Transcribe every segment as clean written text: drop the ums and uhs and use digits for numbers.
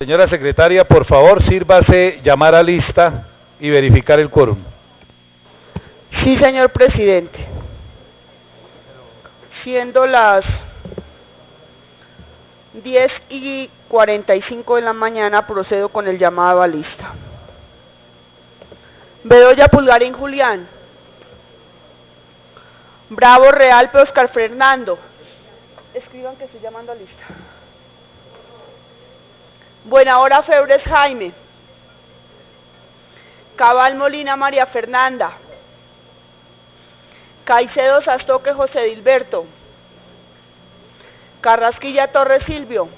Señora secretaria, por favor, sírvase llamar a lista y verificar el quórum. Sí, señor presidente. Siendo las 10:45 de la mañana, procedo con el llamado a lista. Bedoya Pulgarín Julián. Bravo Realpe Oscar Fernando. Escriban que estoy llamando a lista. Buenahora Febres Jaime. Cabal Molina María Fernanda. Caicedo Sastoque José Dilberto. Carrasquilla Torres Silvio.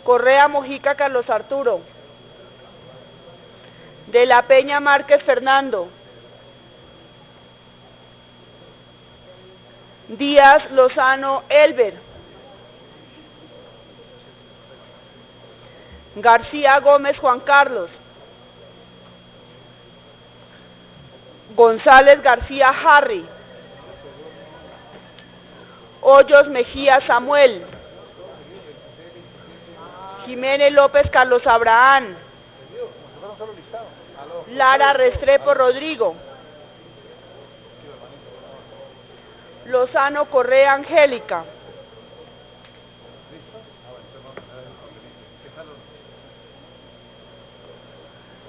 Correa Mojica Carlos Arturo. De la Peña Márquez Fernando. Díaz Lozano Elber. García Gómez Juan Carlos. González García Harry. Hoyos Mejía Samuel. Jiménez López Carlos Abraham. Lara Restrepo Rodrigo. Lozano Correa Angélica.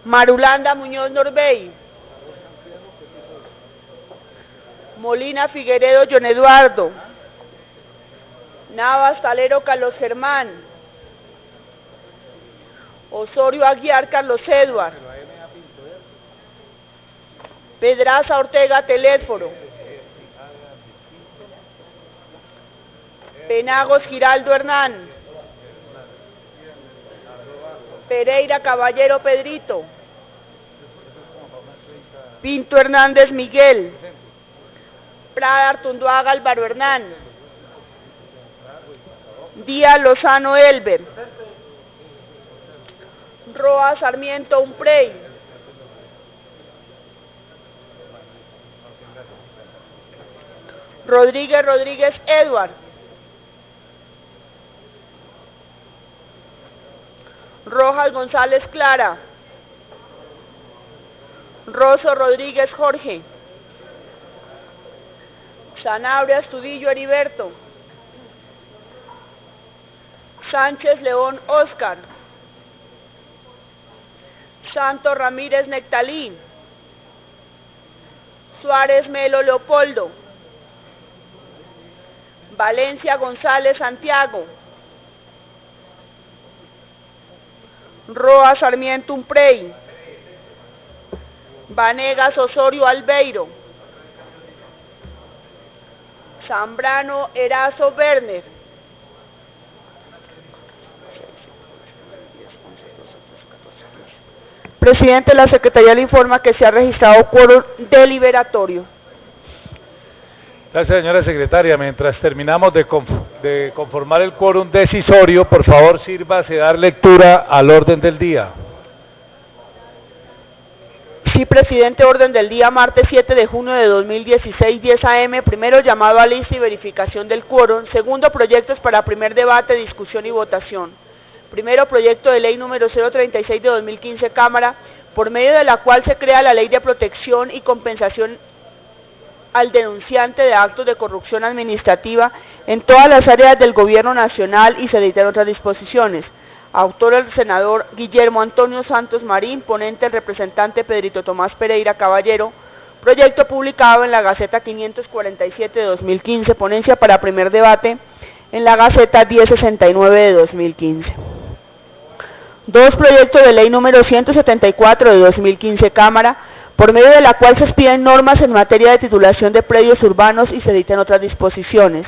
Marulanda Muñoz Norbey. Molina Figueredo John Eduardo. Navas Talero Carlos Germán. Osorio Aguiar Carlos Eduard. Pedraza Ortega Teléfono. Penagos Giraldo Hernán. Pereira Caballero Pedrito. Pinto Hernández Miguel. Prada Artunduaga Álvaro Hernán. Díaz Lozano Elber. Roa Sarmiento Umprey. Rodríguez Rodríguez Edward. Rojas González Clara. Rosso Rodríguez Jorge. Sanabria Estudillo Heriberto. Sánchez León Oscar. Santos Ramírez Nectalí. Suárez Melo Leopoldo. Valencia González Santiago. Roa Sarmiento Umprey. Vanegas Osorio Albeiro. Zambrano Erazo Werner. Presidente, la Secretaría le informa que se ha registrado quórum deliberatorio. Gracias, señora secretaria. Mientras terminamos de conformar el quórum decisorio, por favor, sírvase dar lectura al orden del día. Sí, presidente, orden del día, martes 7 de junio de 2016, 10 a.m., primero llamado a lista y verificación del quórum, segundo proyectos para primer debate, discusión y votación. Primero, proyecto de ley número 036 de 2015, Cámara, por medio de la cual se crea la Ley de Protección y Compensación al denunciante de actos de corrupción administrativa en todas las áreas del Gobierno Nacional y se dictan otras disposiciones. Autor el senador Guillermo Antonio Santos Marín, ponente el representante Pedrito Tomás Pereira Caballero, proyecto publicado en la Gaceta 547 de 2015, ponencia para primer debate en la Gaceta 1069 de 2015. Dos, proyecto de ley número 174 de 2015, Cámara, por medio de la cual se expiden normas en materia de titulación de predios urbanos y se dictan otras disposiciones.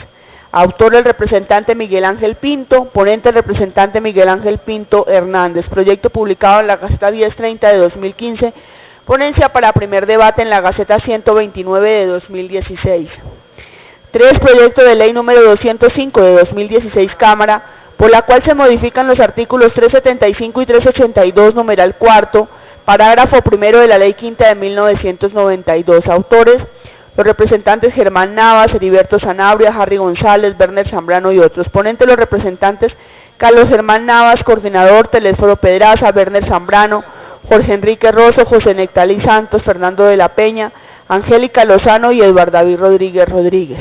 Autor el representante Miguel Ángel Pinto, ponente el representante Miguel Ángel Pinto Hernández, proyecto publicado en la Gaceta 1030 de 2015, ponencia para primer debate en la Gaceta 129 de 2016. 3, proyecto de ley número 205 de 2016, Cámara, por la cual se modifican los artículos 375 y 382, numeral cuarto, parágrafo primero de la Ley Quinta de 1992. Autores: los representantes Germán Navas, Heriberto Sanabria, Harry González, Werner Zambrano y otros. Ponentes: los representantes Carlos Germán Navas, coordinador, Telésforo Pedraza, Werner Zambrano, Jorge Enrique Rosso, José Nectalí Santos, Fernando de la Peña, Angélica Lozano y Eduardo David Rodríguez Rodríguez.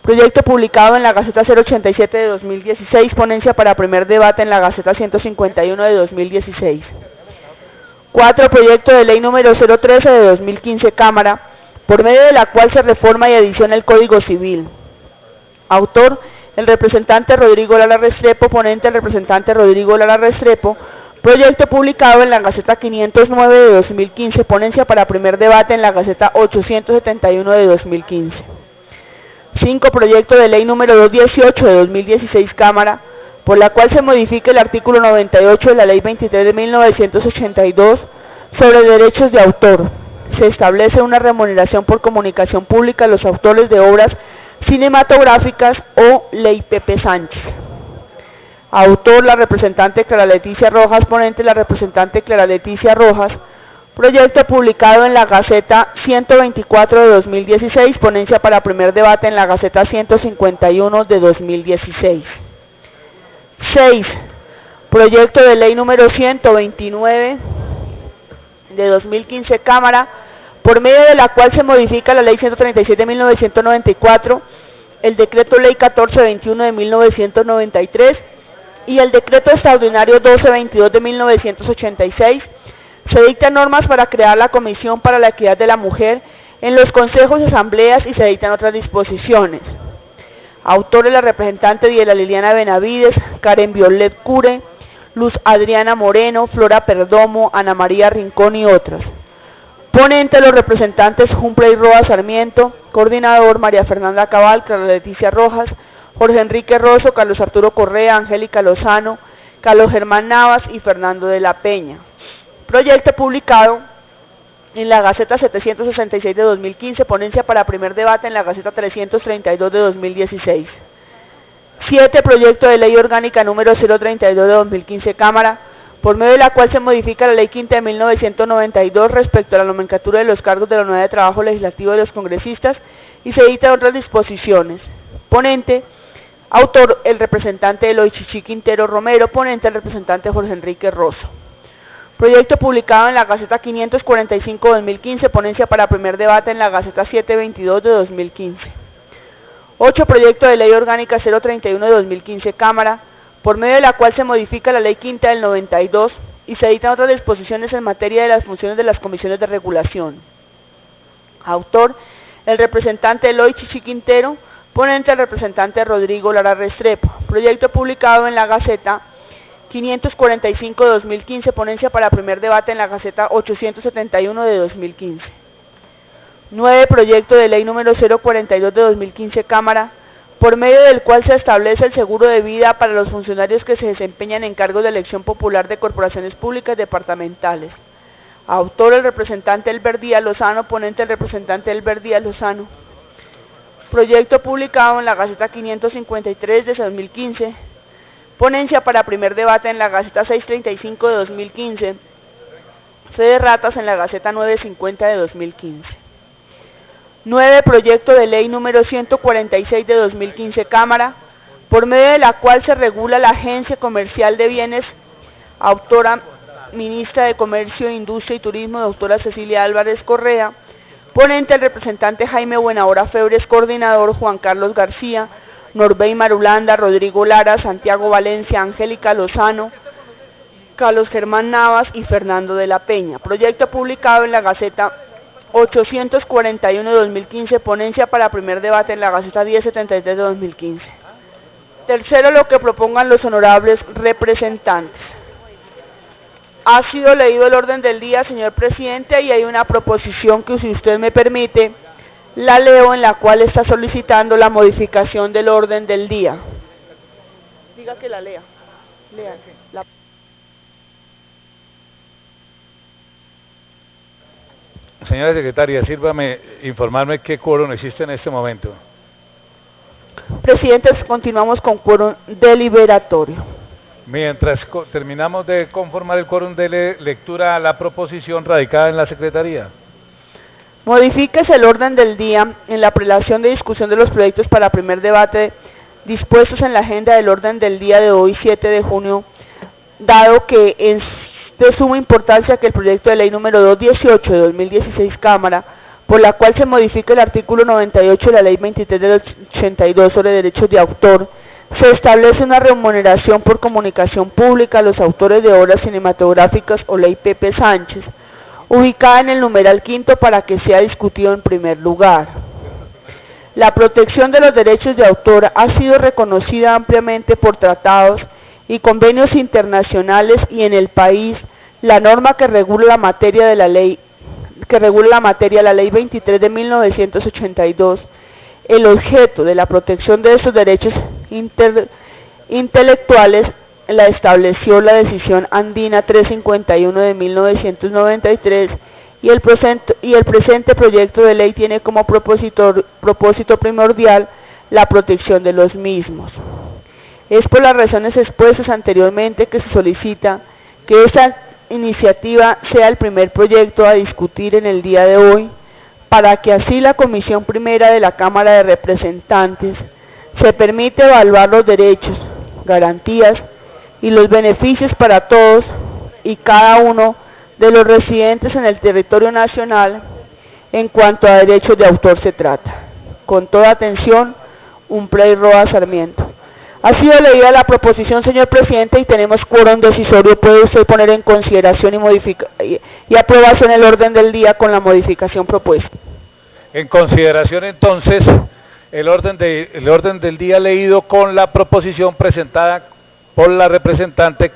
Proyecto publicado en la Gaceta 087 de 2016, ponencia para primer debate en la Gaceta 151 de 2016. 4. Proyecto de ley número 013 de 2015, Cámara, por medio de la cual se reforma y adiciona el Código Civil. Autor, el representante Rodrigo Lara Restrepo, ponente el representante Rodrigo Lara Restrepo. Proyecto publicado en la Gaceta 509 de 2015, ponencia para primer debate en la Gaceta 871 de 2015. 5. Proyecto de ley número 218 de 2016, Cámara, por la cual se modifica el artículo 98 de la Ley 23 de 1982 sobre derechos de autor. Se establece una remuneración por comunicación pública a los autores de obras cinematográficas o Ley Pepe Sánchez. Autor, la representante Clara Leticia Rojas, ponente la representante Clara Leticia Rojas. Proyecto publicado en la Gaceta 124 de 2016, ponencia para primer debate en la Gaceta 151 de 2016. 6. Proyecto de ley número 129 de 2015, Cámara, por medio de la cual se modifica la Ley 137 de 1994, el Decreto Ley 1421 de 1993 y el Decreto Extraordinario 1222 de 1986. Se dictan normas para crear la Comisión para la Equidad de la Mujer en los consejos y asambleas y se dictan otras disposiciones. Autores la representante Diela Liliana Benavides, Karen Violet Cure, Luz Adriana Moreno, Flora Perdomo, Ana María Rincón y otras. Ponente los representantes Humpley Roa Sarmiento, coordinador María Fernanda Cabal, Clara Leticia Rojas, Jorge Enrique Rosso, Carlos Arturo Correa, Angélica Lozano, Carlos Germán Navas y Fernando de la Peña. Proyecto publicado en la Gaceta 766 de 2015, ponencia para primer debate en la Gaceta 332 de 2016. 7. Proyecto de ley orgánica número 032 de 2015, Cámara, por medio de la cual se modifica la Ley 5 de 1992 respecto a la nomenclatura de los cargos de la unidad de trabajo legislativo de los congresistas y se dictan otras disposiciones. Ponente, autor el representante Eloy Chichi Quintero Romero, ponente el representante Jorge Enrique Rosso. Proyecto publicado en la Gaceta 545 de 2015, ponencia para primer debate en la Gaceta 722 de 2015. 8. Proyecto de ley orgánica 031 de 2015, Cámara, por medio de la cual se modifica la Ley 5 del 92 y se dictan otras disposiciones en materia de las funciones de las comisiones de regulación. Autor, el representante Eloy Chichi Quintero, ponente el representante Rodrigo Lara Restrepo. Proyecto publicado en la Gaceta 545 de 2015, ponencia para primer debate en la Gaceta 871 de 2015. 9. Proyecto de ley número 042 de 2015, Cámara, por medio del cual se establece el seguro de vida para los funcionarios que se desempeñan en cargos de elección popular de corporaciones públicas departamentales. Autor el representante Elber Díaz Lozano, ponente el representante Elber Díaz Lozano. Proyecto publicado en la Gaceta 553 de 2015, ponencia para primer debate en la Gaceta 635 de 2015, fe de ratas en la Gaceta 950 de 2015. 9. Proyecto de ley número 146 de 2015, Cámara, por medio de la cual se regula la Agencia Comercial de Bienes, autora Ministra de Comercio, Industria y Turismo, doctora Cecilia Álvarez Correa, ponente el representante Jaime Buenahora Febres, coordinador Juan Carlos García, Norbey Marulanda, Rodrigo Lara, Santiago Valencia, Angélica Lozano, Carlos Germán Navas y Fernando de la Peña. Proyecto publicado en la Gaceta 841 de 2015, ponencia para primer debate en la Gaceta 1073 de 2015. Tercero, lo que propongan los honorables representantes. Ha sido leído el orden del día, señor presidente, y hay una proposición que, si usted me permite, la leo, en la cual está solicitando la modificación del orden del día. Diga que la lea. Lea. Señora secretaria, sírvame informarme qué quórum existe en este momento. Presidente, continuamos con quórum deliberatorio. Mientras terminamos de conformar el quórum, dele lectura a la proposición radicada en la Secretaría. Modifíquese el orden del día en la prelación de discusión de los proyectos para primer debate dispuestos en la agenda del orden del día de hoy, 7 de junio, dado que es de suma importancia que el proyecto de ley número 218 de 2016 Cámara, por la cual se modifica el artículo 98 de la ley 23 del 82 sobre derechos de autor, se establece una remuneración por comunicación pública a los autores de obras cinematográficas o ley Pepe Sánchez, ubicada en el numeral quinto para que sea discutido en primer lugar. La protección de los derechos de autor ha sido reconocida ampliamente por tratados y convenios internacionales y en el país la norma que regula la materia de la ley la ley 23 de 1982. El objeto de la protección de esos derechos intelectuales la estableció la decisión andina 351 de 1993 y el presente proyecto de ley tiene como propósito primordial la protección de los mismos. Es por las razones expuestas anteriormente que se solicita que esta iniciativa sea el primer proyecto a discutir en el día de hoy, para que así la Comisión Primera de la Cámara de Representantes se permita evaluar los derechos, garantías y los beneficios para todos y cada uno de los residentes en el territorio nacional en cuanto a derechos de autor se trata. Con toda atención, Umprey Roa Sarmiento. Ha sido leída la proposición, señor presidente, y tenemos quórum decisorio. ¿Puede usted poner en consideración y aprobación el orden del día con la modificación propuesta? En consideración, entonces, el orden del día leído con la proposición presentada por la representante.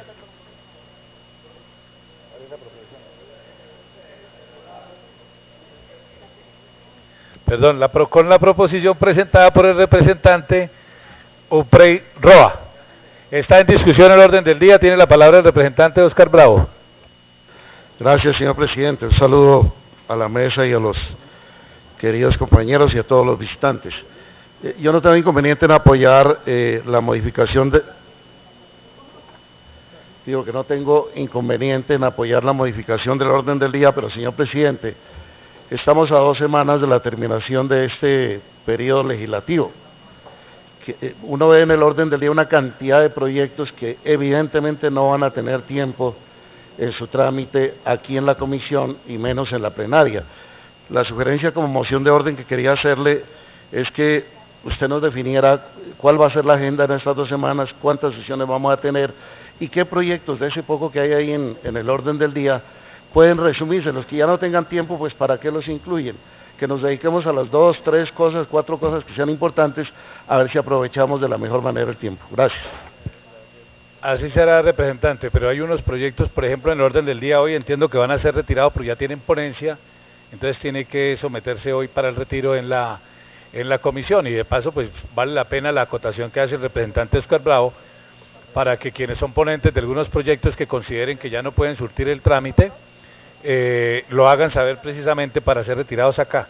Perdón, con la proposición presentada por el representante Umprey Roa. Está en discusión el orden del día. Tiene la palabra el representante Oscar Bravo. Gracias, señor presidente. Un saludo a la mesa y a los queridos compañeros y a todos los visitantes. Yo no tengo inconveniente en apoyar la modificación de... Digo que no tengo inconveniente en apoyar la modificación del orden del día, pero, señor presidente, estamos a 2 semanas de la terminación de este periodo legislativo. Uno ve en el orden del día una cantidad de proyectos que evidentemente no van a tener tiempo en su trámite aquí en la comisión y menos en la plenaria. La sugerencia como moción de orden que quería hacerle es que usted nos definiera cuál va a ser la agenda en estas 2 semanas, cuántas sesiones vamos a tener y qué proyectos de ese poco que hay ahí en el orden del día pueden resumirse. Los que ya no tengan tiempo, pues ¿para qué los incluyen? Que nos dediquemos a las 2, 3 cosas, 4 cosas que sean importantes, a ver si aprovechamos de la mejor manera el tiempo. Gracias. Así será, representante, pero hay unos proyectos, por ejemplo, en el orden del día hoy, entiendo que van a ser retirados porque ya tienen ponencia, entonces tiene que someterse hoy para el retiro en la comisión, y de paso pues vale la pena la acotación que hace el representante Oscar Bravo, para que quienes son ponentes de algunos proyectos que consideren que ya no pueden surtir el trámite, lo hagan saber precisamente para ser retirados acá.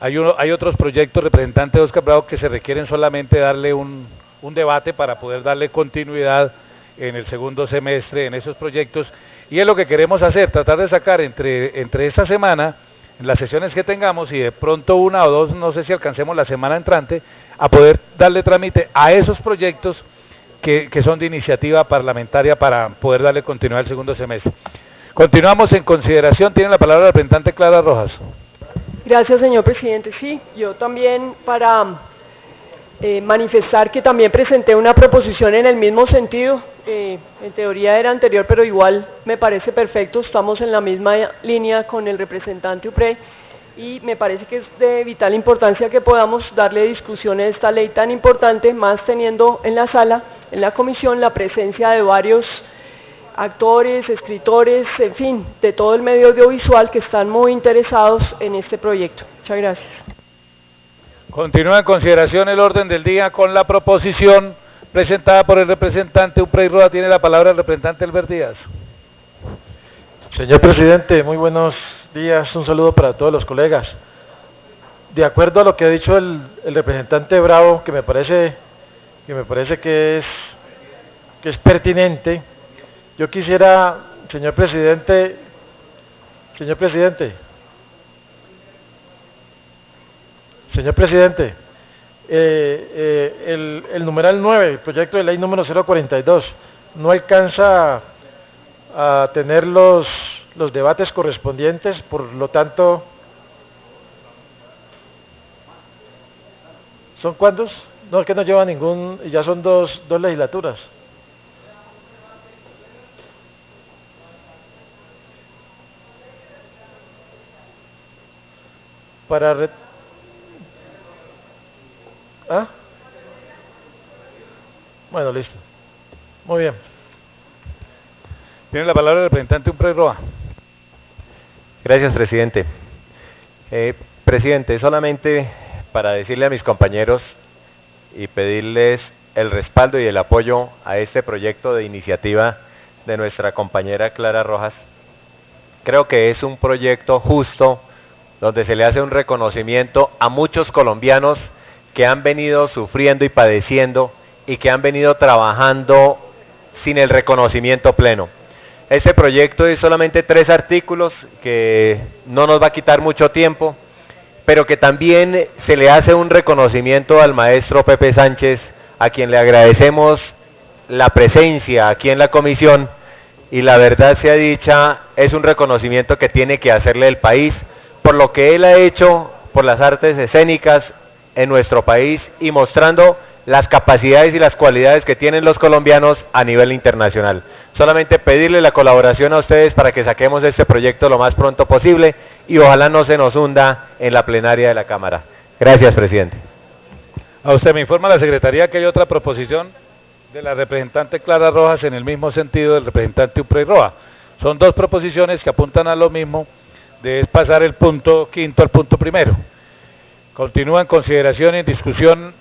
Hay otros proyectos, representante Oscar Bravo, que se requieren solamente darle un debate para poder darle continuidad en el segundo semestre en esos proyectos, y es lo que queremos hacer, tratar de sacar entre esta semana, en las sesiones que tengamos, y de pronto 1 o 2, no sé si alcancemos la semana entrante, a poder darle trámite a esos proyectos que son de iniciativa parlamentaria para poder darle continuidad al segundo semestre. Continuamos en consideración. Tiene la palabra la representante Clara Rojas. Gracias, señor presidente. Sí, yo también para manifestar que también presenté una proposición en el mismo sentido. En teoría era anterior, pero igual me parece perfecto. Estamos en la misma línea con el representante Umprey y me parece que es de vital importancia que podamos darle discusión a esta ley tan importante, más teniendo en la sala, en la comisión, la presencia de varios actores, escritores, en fin, de todo el medio audiovisual que están muy interesados en este proyecto. Muchas gracias. Continúa en consideración el orden del día con la proposición presentada por el representante Umprey Roa. Tiene la palabra el representante Elber Díaz. Señor presidente, muy buenos días, un saludo para todos los colegas. De acuerdo a lo que ha dicho el representante Bravo, que me parece que es pertinente, yo quisiera, señor presidente, el numeral 9, el proyecto de ley número 042, no alcanza a tener los debates correspondientes, por lo tanto, ¿son cuántos? No, es que no lleva ningún, ya son dos legislaturas. Bueno, listo. Muy bien. Tiene la palabra el representante Umprey Roa. Gracias, presidente. Presidente, solamente para decirle a mis compañeros y pedirles el respaldo y el apoyo a este proyecto de iniciativa de nuestra compañera Clara Rojas. Creo que es un proyecto justo, donde se le hace un reconocimiento a muchos colombianos que han venido sufriendo y padeciendo y que han venido trabajando sin el reconocimiento pleno. Este proyecto es solamente 3 artículos que no nos va a quitar mucho tiempo, pero que también se le hace un reconocimiento al maestro Pepe Sánchez, a quien le agradecemos la presencia aquí en la comisión, y la verdad sea dicha, es un reconocimiento que tiene que hacerle el país por lo que él ha hecho por las artes escénicas en nuestro país y mostrando las capacidades y las cualidades que tienen los colombianos a nivel internacional. Solamente pedirle la colaboración a ustedes para que saquemos este proyecto lo más pronto posible y ojalá no se nos hunda en la plenaria de la Cámara. Gracias, presidente. A usted me informa la Secretaría que hay otra proposición de la representante Clara Rojas en el mismo sentido del representante Umprey Roa. Son 2 proposiciones que apuntan a lo mismo, de pasar el punto quinto al punto primero. Continúa en consideración y en discusión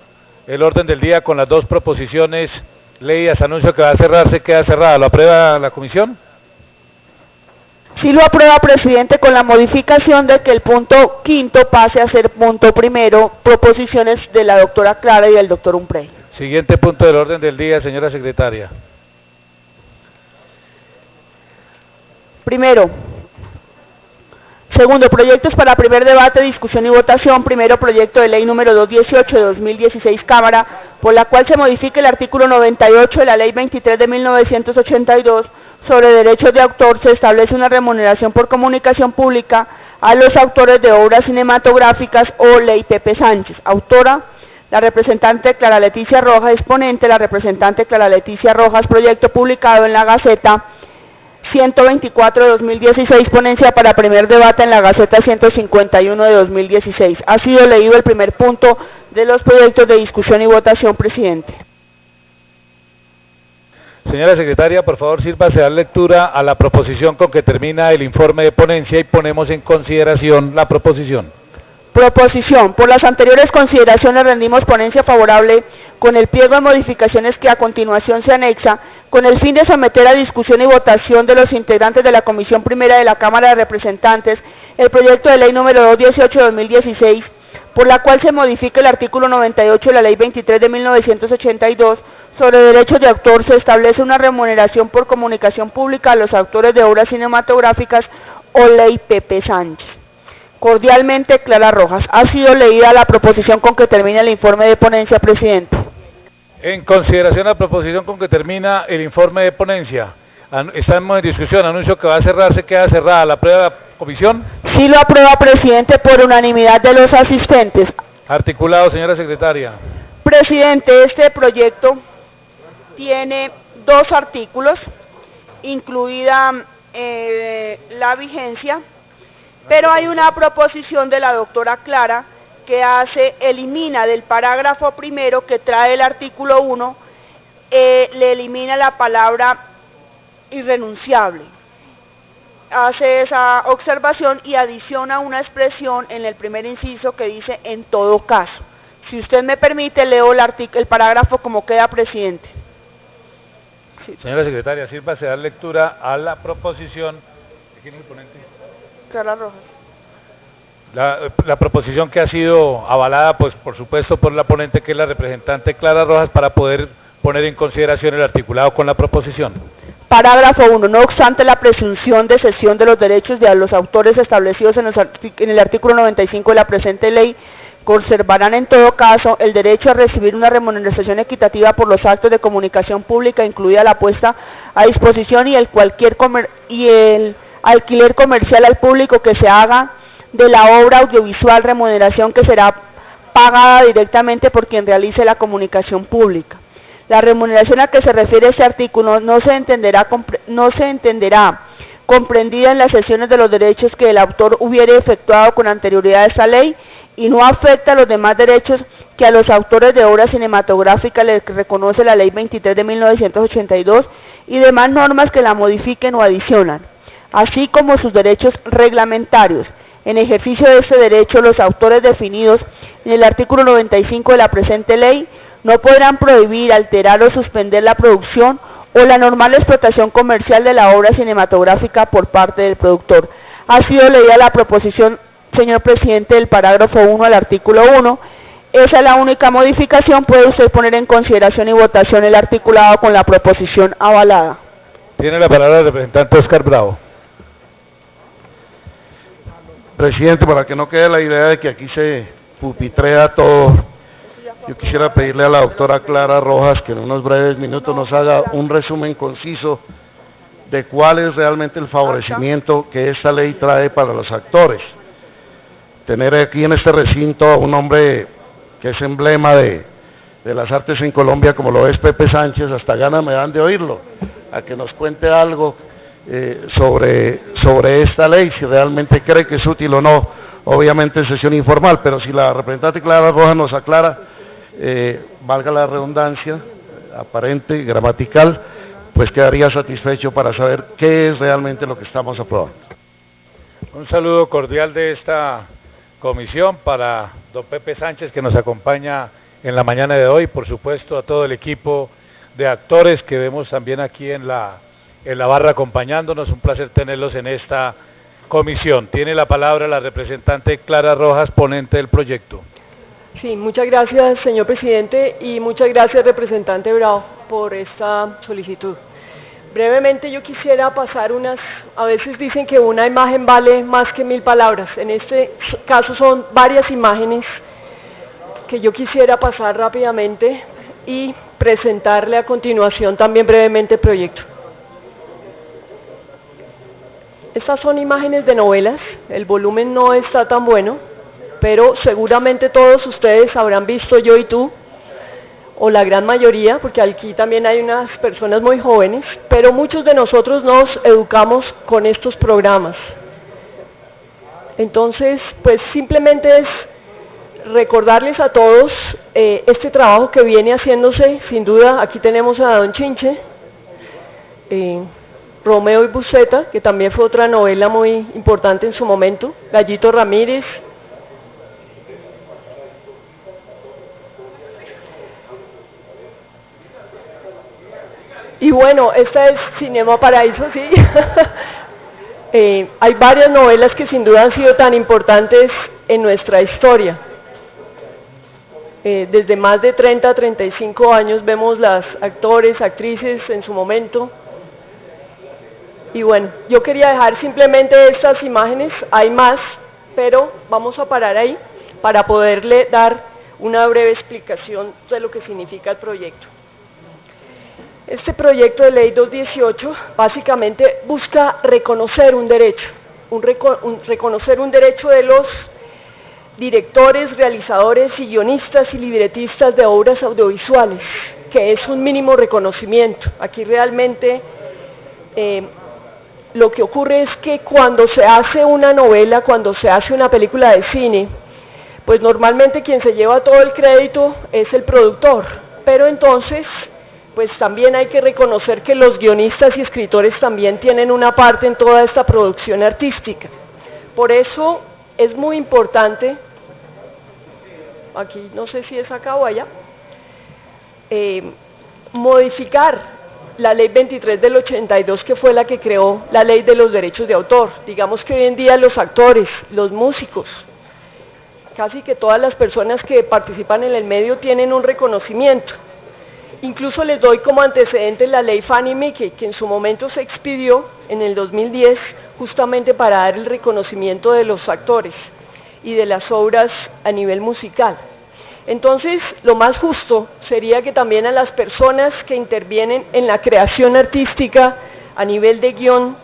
el orden del día con las 2 proposiciones leídas. Anuncio que va a cerrarse, queda cerrada. ¿Lo aprueba la comisión? Sí lo aprueba, presidente, con la modificación de que el punto quinto pase a ser punto primero, proposiciones de la doctora Clara y del doctor Umprey. Siguiente punto del orden del día, señora secretaria. Primero. Segundo, proyectos para primer debate, discusión y votación. Primero, proyecto de ley número 218 de 2016, Cámara, por la cual se modifica el artículo 98 de la ley 23 de 1982 sobre derechos de autor. Se establece una remuneración por comunicación pública a los autores de obras cinematográficas o ley Pepe Sánchez. Autora, la representante Clara Leticia Rojas. Exponente, la representante Clara Leticia Rojas. Proyecto publicado en la Gaceta 124 de 2016, ponencia para primer debate en la Gaceta 151 de 2016. Ha sido leído el primer punto de los proyectos de discusión y votación, presidente. Señora secretaria, por favor, sírvase a dar lectura a la proposición con que termina el informe de ponencia y ponemos en consideración la proposición. Proposición. Por las anteriores consideraciones rendimos ponencia favorable con el pliego de modificaciones que a continuación se anexa, con el fin de someter a discusión y votación de los integrantes de la Comisión Primera de la Cámara de Representantes el proyecto de ley número 218 de 2016, por la cual se modifica el artículo 98 de la ley 23 de 1982 sobre derechos de autor. Se establece una remuneración por comunicación pública a los autores de obras cinematográficas o ley Pepe Sánchez. Cordialmente, Clara Rojas. Ha sido leída la proposición con que termina el informe de ponencia, presidente. En consideración la proposición con que termina el informe de ponencia, estamos en discusión. Anuncio que va a cerrarse, queda cerrada. ¿La aprueba la comisión? Sí lo aprueba, presidente, por unanimidad de los asistentes. Articulado, señora secretaria. Presidente, este proyecto tiene 2 artículos, incluida la vigencia, pero hay una proposición de la doctora Clara que elimina del parágrafo primero que trae el artículo 1, le elimina la palabra irrenunciable. Hace esa observación y adiciona una expresión en el primer inciso que dice en todo caso. Si usted me permite, leo el parágrafo como queda, presidente. Sí. Señora secretaria, sírvase a dar lectura a la proposición. ¿Quién es el ponente? Clara Rojas. La proposición que ha sido avalada, pues por supuesto, por la ponente, que es la representante Clara Rojas, para poder poner en consideración el articulado con la proposición. Parágrafo 1. No obstante la presunción de cesión de los derechos de los autores establecidos en el artículo 95 de la presente ley, conservarán en todo caso el derecho a recibir una remuneración equitativa por los actos de comunicación pública, incluida la puesta a disposición y el alquiler comercial al público que se haga de la obra audiovisual, remuneración que será pagada directamente por quien realice la comunicación pública. La remuneración a que se refiere este artículo no se entenderá comprendida en las sesiones de los derechos que el autor hubiere efectuado con anterioridad a esta ley y no afecta a los demás derechos que a los autores de obras cinematográficas les reconoce la Ley 23 de 1982 y demás normas que la modifiquen o adicionan, así como sus derechos reglamentarios. En ejercicio de este derecho, los autores definidos en el artículo 95 de la presente ley no podrán prohibir, alterar o suspender la producción o la normal explotación comercial de la obra cinematográfica por parte del productor. Ha sido leída la proposición, señor presidente, del parágrafo 1 al artículo 1. Esa es la única modificación. Puede usted poner en consideración y votación el articulado con la proposición avalada. Tiene la palabra el representante Oscar Bravo. Presidente, para que no quede la idea de que aquí se pupitrea todo, yo quisiera pedirle a la doctora Clara Rojas que en unos breves minutos nos haga un resumen conciso de cuál es realmente el favorecimiento que esta ley trae para los actores. Tener aquí en este recinto a un hombre que es emblema de las artes en Colombia, como lo es Pepe Sánchez, hasta ganas me dan de oírlo, a que nos cuente algo sobre esta ley, si realmente cree que es útil o no, obviamente en sesión informal, pero si la representante Clara Rojas nos aclara, valga la redundancia aparente, gramatical, pues quedaría satisfecho para saber qué es realmente lo que estamos aprobando. Un saludo cordial de esta comisión para don Pepe Sánchez, que nos acompaña en la mañana de hoy, por supuesto a todo el equipo de actores que vemos también aquí en la barra acompañándonos. Un placer tenerlos en esta comisión. Tiene la palabra la representante Clara Rojas, ponente del proyecto. Sí, muchas gracias, señor presidente, y muchas gracias, representante Bravo, por esta solicitud. Brevemente yo quisiera pasar a veces dicen que una imagen vale más que 1000 palabras. En este caso son varias imágenes que yo quisiera pasar rápidamente y presentarle a continuación también brevemente el proyecto. Estas son imágenes de novelas, el volumen no está tan bueno, pero seguramente todos ustedes habrán visto Yo y Tú, o la gran mayoría, porque aquí también hay unas personas muy jóvenes, pero muchos de nosotros nos educamos con estos programas. Entonces, pues simplemente es recordarles a todos este trabajo que viene haciéndose. Sin duda, aquí tenemos a Don Chinche, Romeo y Buceta, que también fue otra novela muy importante en su momento, Gallito Ramírez, y bueno, esta es Cinema Paraíso, sí. Hay varias novelas que sin duda han sido tan importantes en nuestra historia. Desde más de 30 a 35 años vemos las actores, actrices en su momento. Y bueno, yo quería dejar simplemente estas imágenes, hay más, pero vamos a parar ahí para poderle dar una breve explicación de lo que significa el proyecto. Este proyecto de ley 218 básicamente busca reconocer un derecho, reconocer un derecho de los directores, realizadores y guionistas y libretistas de obras audiovisuales, que es un mínimo reconocimiento. Aquí realmente lo que ocurre es que cuando se hace una novela, cuando se hace una película de cine, pues normalmente quien se lleva todo el crédito es el productor, pero entonces pues también hay que reconocer que los guionistas y escritores también tienen una parte en toda esta producción artística. Por eso es muy importante, aquí no sé si es acá o allá, modificar la ley 23 del 82, que fue la que creó la ley de los derechos de autor. Digamos que hoy en día los actores, los músicos, casi que todas las personas que participan en el medio tienen un reconocimiento. Incluso les doy como antecedentes la ley Fanny Mickey, que en su momento se expidió en el 2010 justamente para dar el reconocimiento de los actores. y de las obras a nivel musical. Entonces, lo más justo sería que también a las personas que intervienen en la creación artística a nivel de guión,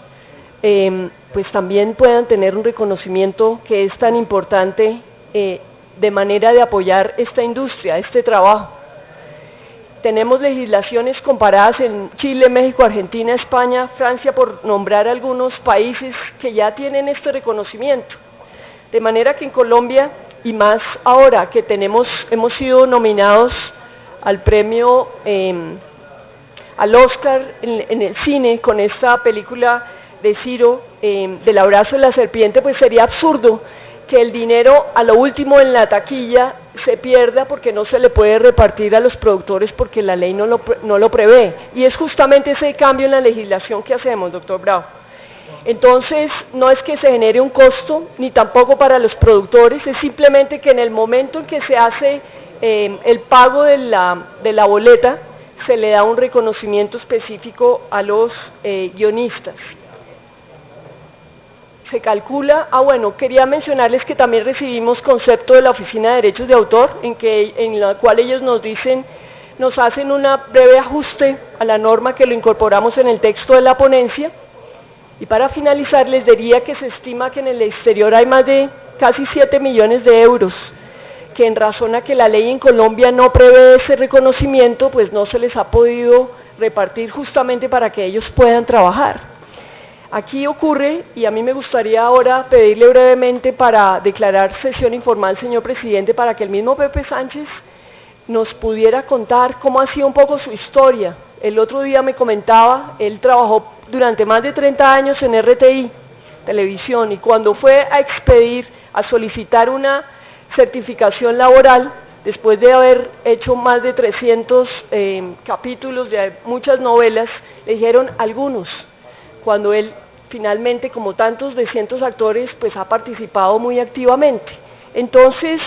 pues también puedan tener un reconocimiento que es tan importante de manera de apoyar esta industria, este trabajo. Tenemos legislaciones comparadas en Chile, México, Argentina, España, Francia, por nombrar algunos países que ya tienen este reconocimiento. De manera que en Colombia, y más ahora que hemos sido nominados al premio, al Oscar en el cine con esta película de Ciro, del abrazo de la serpiente, pues sería absurdo que el dinero a lo último en la taquilla se pierda porque no se le puede repartir a los productores porque la ley no lo prevé. Y es justamente ese cambio en la legislación que hacemos, doctor Bravo. Entonces, no es que se genere un costo, ni tampoco para los productores, es simplemente que en el momento en que se hace el pago de la boleta, se le da un reconocimiento específico a los guionistas. Se calcula, bueno, quería mencionarles que también recibimos concepto de la Oficina de Derechos de Autor, en la cual ellos nos hacen un breve ajuste a la norma que lo incorporamos en el texto de la ponencia. Y para finalizar, les diría que se estima que en el exterior hay más de casi 7 millones de euros, que en razón a que la ley en Colombia no prevé ese reconocimiento, pues no se les ha podido repartir justamente para que ellos puedan trabajar. Aquí ocurre, y a mí me gustaría ahora pedirle brevemente para declarar sesión informal, señor presidente, para que el mismo Pepe Sánchez nos pudiera contar cómo ha sido un poco su historia. El otro día me comentaba, él trabajó durante más de 30 años en RTI, televisión, y cuando fue a solicitar una certificación laboral, después de haber hecho más de 300 capítulos de muchas novelas, le dijeron algunos, cuando él finalmente, como tantos de cientos actores, pues ha participado muy activamente. Entonces,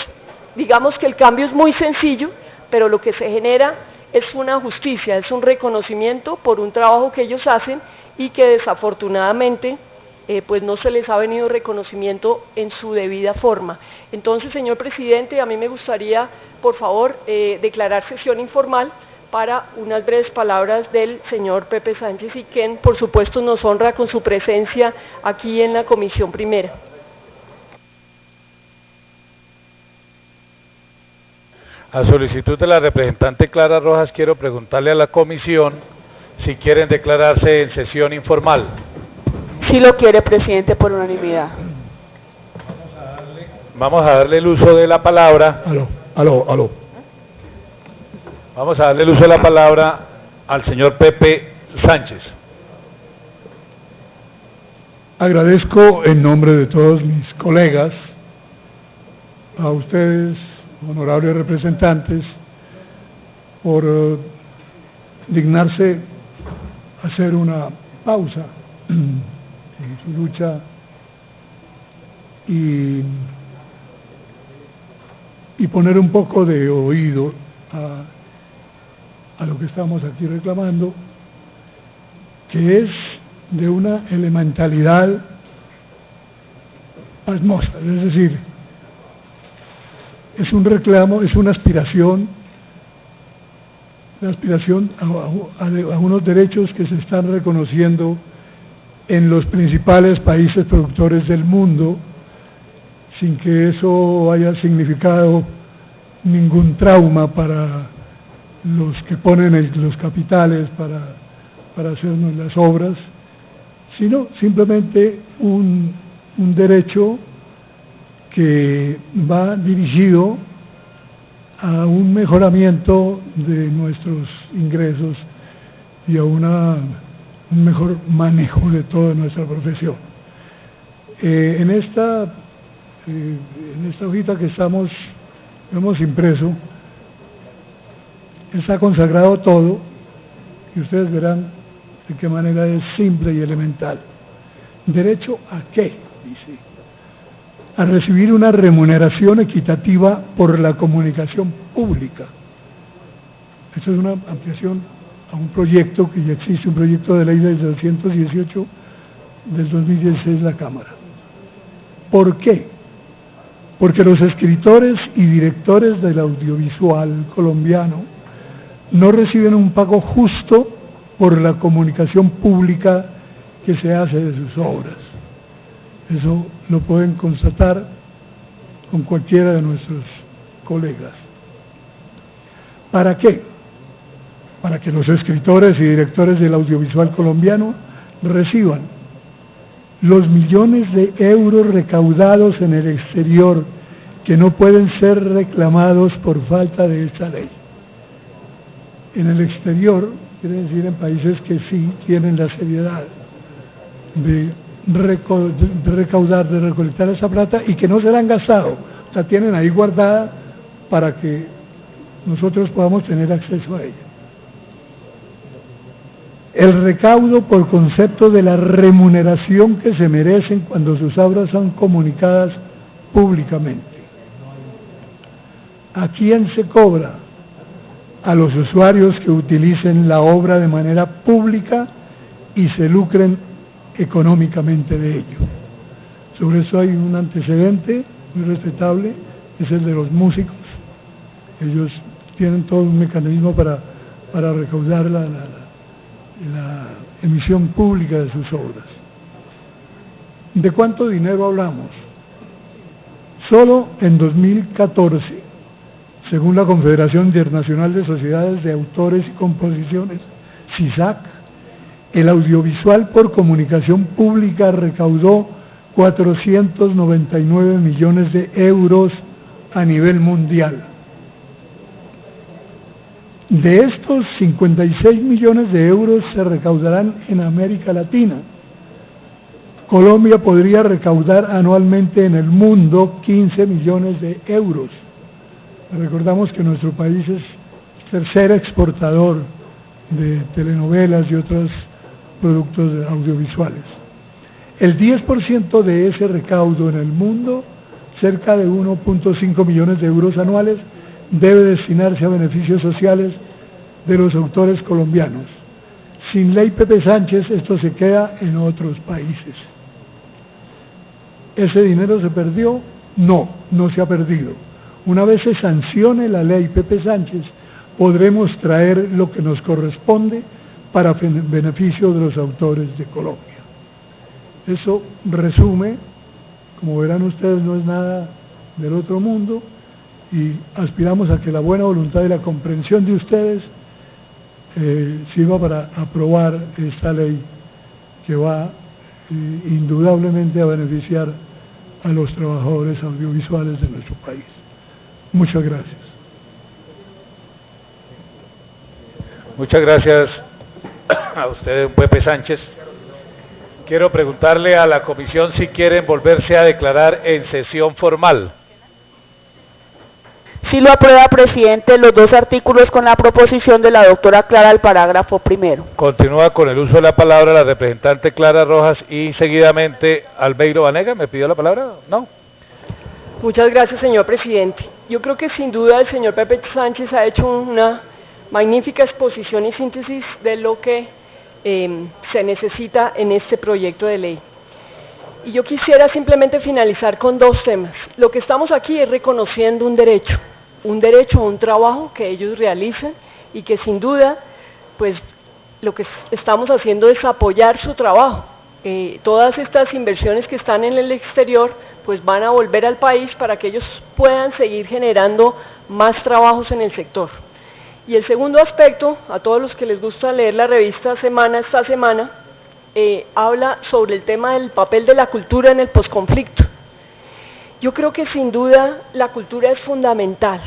digamos que el cambio es muy sencillo, pero lo que se genera es una justicia, es un reconocimiento por un trabajo que ellos hacen y que desafortunadamente pues no se les ha venido reconocimiento en su debida forma. Entonces, señor presidente, a mí me gustaría, por favor, declarar sesión informal para unas breves palabras del señor Pepe Sánchez y quien, por supuesto, nos honra con su presencia aquí en la Comisión Primera. A solicitud de la representante Clara Rojas, quiero preguntarle a la comisión si quieren declararse en sesión informal. Sí lo quiere, presidente, por unanimidad. Vamos a darle el uso de la palabra. Aló. Vamos a darle el uso de la palabra al señor Pepe Sánchez. Agradezco en nombre de todos mis colegas, a ustedes, honorables representantes, por dignarse hacer una pausa en su lucha y poner un poco de oído a lo que estamos aquí reclamando, que es de una elementalidad pasmosa, es decir, es un reclamo, es una aspiración a unos derechos que se están reconociendo en los principales países productores del mundo, sin que eso haya significado ningún trauma para los que ponen los capitales para hacernos las obras, sino simplemente un derecho que va dirigido a un mejoramiento de nuestros ingresos y a un mejor manejo de toda nuestra profesión. En esta hojita que hemos impreso, está consagrado todo, y ustedes verán de qué manera es simple y elemental. ¿Derecho a qué? Dice. A recibir una remuneración equitativa por la comunicación pública. Esto es una ampliación a un proyecto que ya existe, un proyecto de ley del 218 del 2016 de la Cámara. ¿Por qué? porque los escritores y directores del audiovisual colombiano no reciben un pago justo por la comunicación pública que se hace de sus obras. Eso lo pueden constatar con cualquiera de nuestros colegas. ¿Para qué? Para que los escritores y directores del audiovisual colombiano reciban los millones de euros recaudados en el exterior que no pueden ser reclamados por falta de esta ley. En el exterior, quiere decir en países que sí tienen la seriedad de recaudar, de recolectar esa plata y que no se la han gastado, la tienen ahí guardada para que nosotros podamos tener acceso a ella. El recaudo por concepto de la remuneración que se merecen cuando sus obras son comunicadas públicamente. ¿A quién se cobra? A los usuarios que utilicen la obra de manera pública y se lucren económicamente de ello. Sobre eso hay un antecedente muy respetable, es el de los músicos. Ellos tienen todo un mecanismo para recaudar la emisión pública de sus obras. ¿De cuánto dinero hablamos? Solo en 2014, según la Confederación Internacional de Sociedades de Autores y Composiciones, CISAC, el audiovisual por comunicación pública recaudó 499 millones de euros a nivel mundial. De estos, 56 millones de euros se recaudarán en América Latina. Colombia podría recaudar anualmente en el mundo 15 millones de euros. Recordamos que nuestro país es tercer exportador de telenovelas y otros productos audiovisuales. El 10% de ese recaudo en el mundo, cerca de 1.5 millones de euros anuales, debe destinarse a beneficios sociales de los autores colombianos. Sin ley Pepe Sánchez esto se queda en otros países. ¿Ese dinero se perdió? No, no se ha perdido. Una vez se sancione la ley Pepe Sánchez, podremos traer lo que nos corresponde para beneficio de los autores de Colombia. Eso resume, como verán ustedes, no es nada del otro mundo, y aspiramos a que la buena voluntad y la comprensión de ustedes sirva para aprobar esta ley que va indudablemente a beneficiar a los trabajadores audiovisuales de nuestro país. Muchas gracias. Muchas gracias a usted, Pepe Sánchez. Quiero preguntarle a la comisión si quieren volverse a declarar en sesión formal. Sí lo aprueba, presidente, los dos artículos con la proposición de la doctora Clara al parágrafo primero. Continúa con el uso de la palabra la representante Clara Rojas y seguidamente Albeiro Vanega. ¿Me pidió la palabra? ¿No? Muchas gracias, señor presidente. Yo creo que sin duda el señor Pepe Sánchez ha hecho una magnífica exposición y síntesis de lo que se necesita en este proyecto de ley. Y yo quisiera simplemente finalizar con dos temas. Lo que estamos aquí es reconociendo un derecho a un trabajo que ellos realizan y que sin duda, pues lo que estamos haciendo es apoyar su trabajo. Todas estas inversiones que están en el exterior, pues van a volver al país para que ellos puedan seguir generando más trabajos en el sector. Y el segundo aspecto, a todos los que les gusta leer la revista esta semana, habla sobre el tema del papel de la cultura en el posconflicto. Yo creo que sin duda la cultura es fundamental.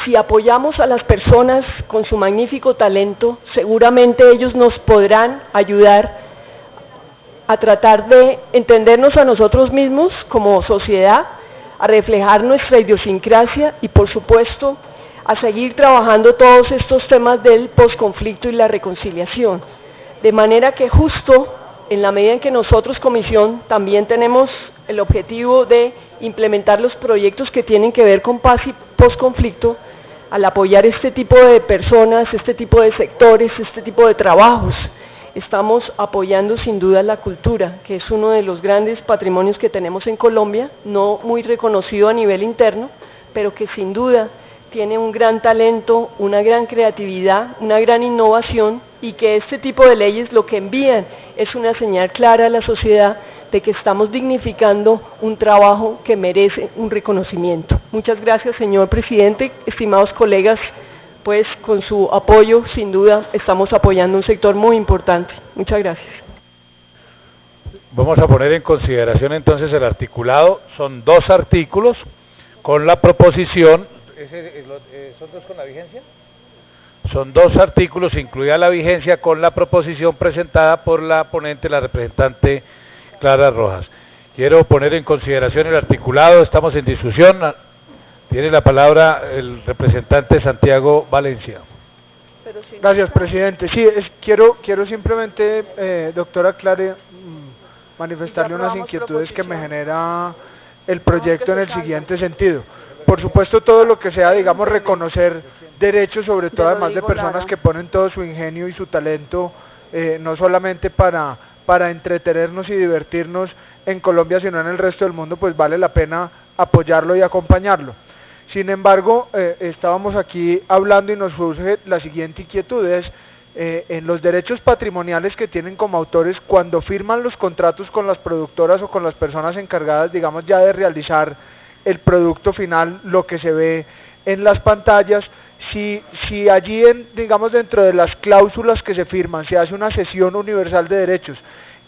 Si apoyamos a las personas con su magnífico talento, seguramente ellos nos podrán ayudar a tratar de entendernos a nosotros mismos como sociedad, a reflejar nuestra idiosincrasia y, por supuesto, a seguir trabajando todos estos temas del posconflicto y la reconciliación. De manera que justo en la medida en que nosotros, comisión, también tenemos el objetivo de implementar los proyectos que tienen que ver con paz y posconflicto, al apoyar este tipo de personas, este tipo de sectores, este tipo de trabajos estamos apoyando sin duda la cultura, que es uno de los grandes patrimonios que tenemos en Colombia, no muy reconocido a nivel interno, pero que sin duda tiene un gran talento, una gran creatividad, una gran innovación, y que este tipo de leyes lo que envían es una señal clara a la sociedad de que estamos dignificando un trabajo que merece un reconocimiento. Muchas gracias, señor presidente. Estimados colegas, pues con su apoyo, sin duda, estamos apoyando un sector muy importante. Muchas gracias. Vamos a poner en consideración entonces el articulado. Son 2 artículos con la proposición. ¿Son 2 con la vigencia? Son 2 artículos, incluida la vigencia, con la proposición presentada por la ponente, la representante Clara Rojas. Quiero poner en consideración el articulado. Estamos en discusión. Tiene la palabra el representante Santiago Valencia. Gracias, presidente. Sí, quiero simplemente, doctora Clara, manifestarle unas inquietudes que me genera el proyecto en el siguiente sentido. Por supuesto, todo lo que sea, digamos, reconocer derechos, sobre todo además de personas que ponen todo su ingenio y su talento, no solamente para entretenernos y divertirnos en Colombia, sino en el resto del mundo, pues vale la pena apoyarlo y acompañarlo. Sin embargo, estábamos aquí hablando y nos surge la siguiente inquietud, en los derechos patrimoniales que tienen como autores cuando firman los contratos con las productoras o con las personas encargadas, digamos, ya de realizar el producto final, lo que se ve en las pantallas. Si allí, digamos, dentro de las cláusulas que se firman, se hace una cesión universal de derechos,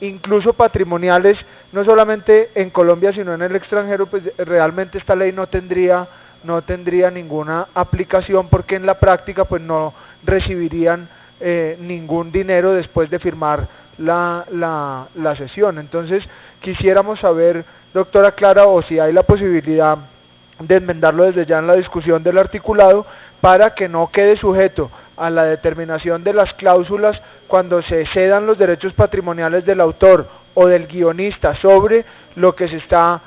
incluso patrimoniales, no solamente en Colombia, sino en el extranjero, pues realmente esta ley no tendría ninguna aplicación, porque en la práctica pues no recibirían ningún dinero después de firmar la cesión. Entonces, quisiéramos saber, doctora Clara, o si hay la posibilidad de enmendarlo desde ya en la discusión del articulado, para que no quede sujeto a la determinación de las cláusulas cuando se cedan los derechos patrimoniales del autor o del guionista sobre lo que se está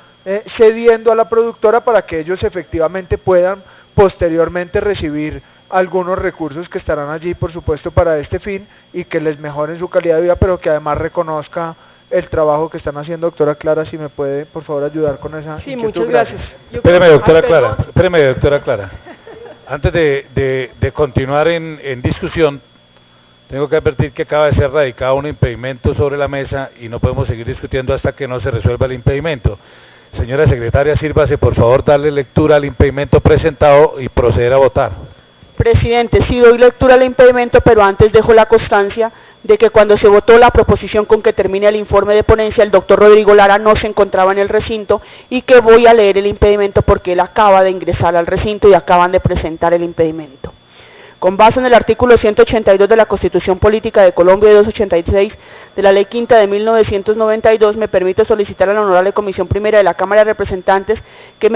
cediendo a la productora, para que ellos efectivamente puedan posteriormente recibir algunos recursos que estarán allí, por supuesto, para este fin, y que les mejoren su calidad de vida, pero que además reconozca el trabajo que están haciendo. Doctora Clara, si me puede, por favor, ayudar con esa inquietud. Muchas gracias. Espéreme, doctora Clara. Antes de continuar en discusión, tengo que advertir que acaba de ser radicado un impedimento sobre la mesa y no podemos seguir discutiendo hasta que no se resuelva el impedimento. Señora secretaria, sírvase por favor darle lectura al impedimento presentado y proceder a votar. Presidente, sí doy lectura al impedimento, pero antes dejo la constancia de que cuando se votó la proposición con que termine el informe de ponencia, el doctor Rodrigo Lara no se encontraba en el recinto, y que voy a leer el impedimento porque él acaba de ingresar al recinto y acaban de presentar el impedimento. Con base en el artículo 182 de la Constitución Política de Colombia y 286 de la Ley Quinta de 1992, me permito solicitar a la Honorable Comisión Primera de la Cámara de Representantes que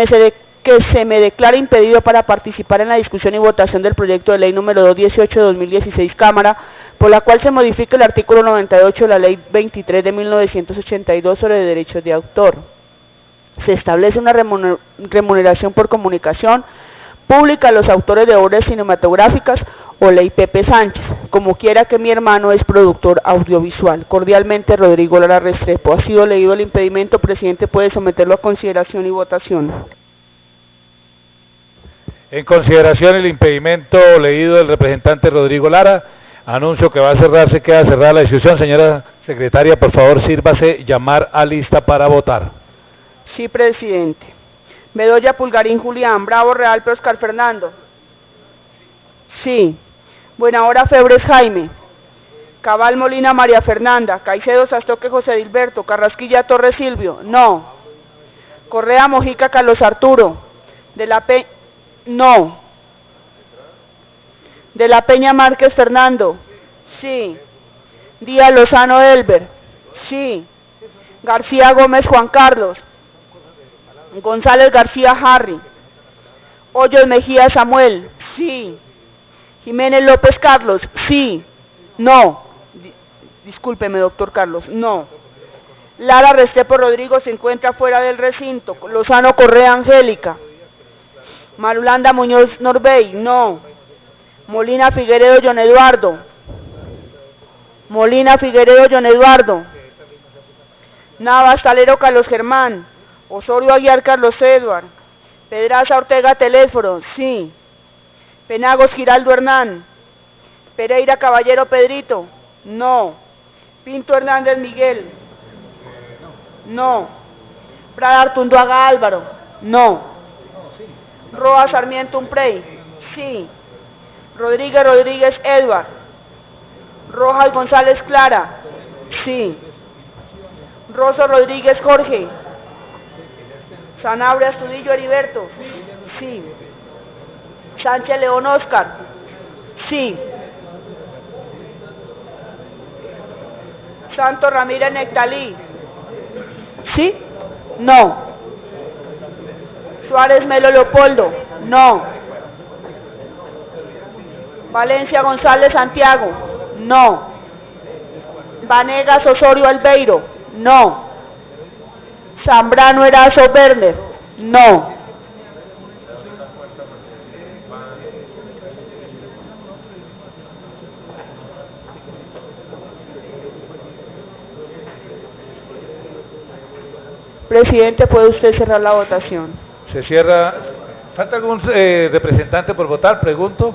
se me declare impedido para participar en la discusión y votación del proyecto de ley número 218 de 2016 Cámara, por la cual se modifica el artículo 98 de la Ley 23 de 1982 sobre derechos de autor. Se establece una remuneración por comunicación pública a los autores de obras cinematográficas o Ley Pepe Sánchez, como quiera que mi hermano es productor audiovisual. Cordialmente, Rodrigo Lara Restrepo. Ha sido leído el impedimento, presidente, puede someterlo a consideración y votación. En consideración el impedimento leído del representante Rodrigo Lara, anuncio que va a cerrarse, queda cerrada la discusión. Señora secretaria, por favor, sírvase llamar a lista para votar. Sí, presidente. Bedoya Pulgarín Julián, Bravo Realpe Oscar Fernando. Sí. Buenahora Febres Jaime. Cabal Molina María Fernanda. Caicedo Sastoque José Dilberto. Carrasquilla Torres Silvio. No. Correa Mojica Carlos Arturo. No. De la Peña Márquez Fernando. Sí. Díaz Lozano Elber. Sí. García Gómez Juan Carlos. González García Harry. Hoyos Mejía Samuel. Sí. Jiménez López Carlos. Sí. No. Discúlpeme, doctor Carlos. No. Lara Restrepo Rodrigo se encuentra fuera del recinto. Lozano Correa Angélica. Marulanda Muñoz Norbey. No. Molina Figueredo John Eduardo. Molina Figueredo John Eduardo, Navas Talero Carlos Germán, Osorio Aguiar Carlos Edward, Pedraza Ortega Telésforo, sí. Penagos Giraldo Hernán, Pereira Caballero Pedrito, no. Pinto Hernández Miguel, no. Prada Artunduaga Álvaro, no. Roa Sarmiento Umprey, sí. Rodríguez Edward, Rojas González Clara, sí. Rosso Rodríguez Jorge, Sanabria Astudillo Heriberto, sí. Sánchez León Oscar, sí. Santos Ramírez Nectalí, sí, no. Suárez Melo Leopoldo, no. Valencia González Santiago, no. Vanegas Osorio Albeiro, no. Zambrano Erazo Werner, no. Presidente, ¿puede usted cerrar la votación? Se cierra. ¿Falta algún representante por votar? Pregunto.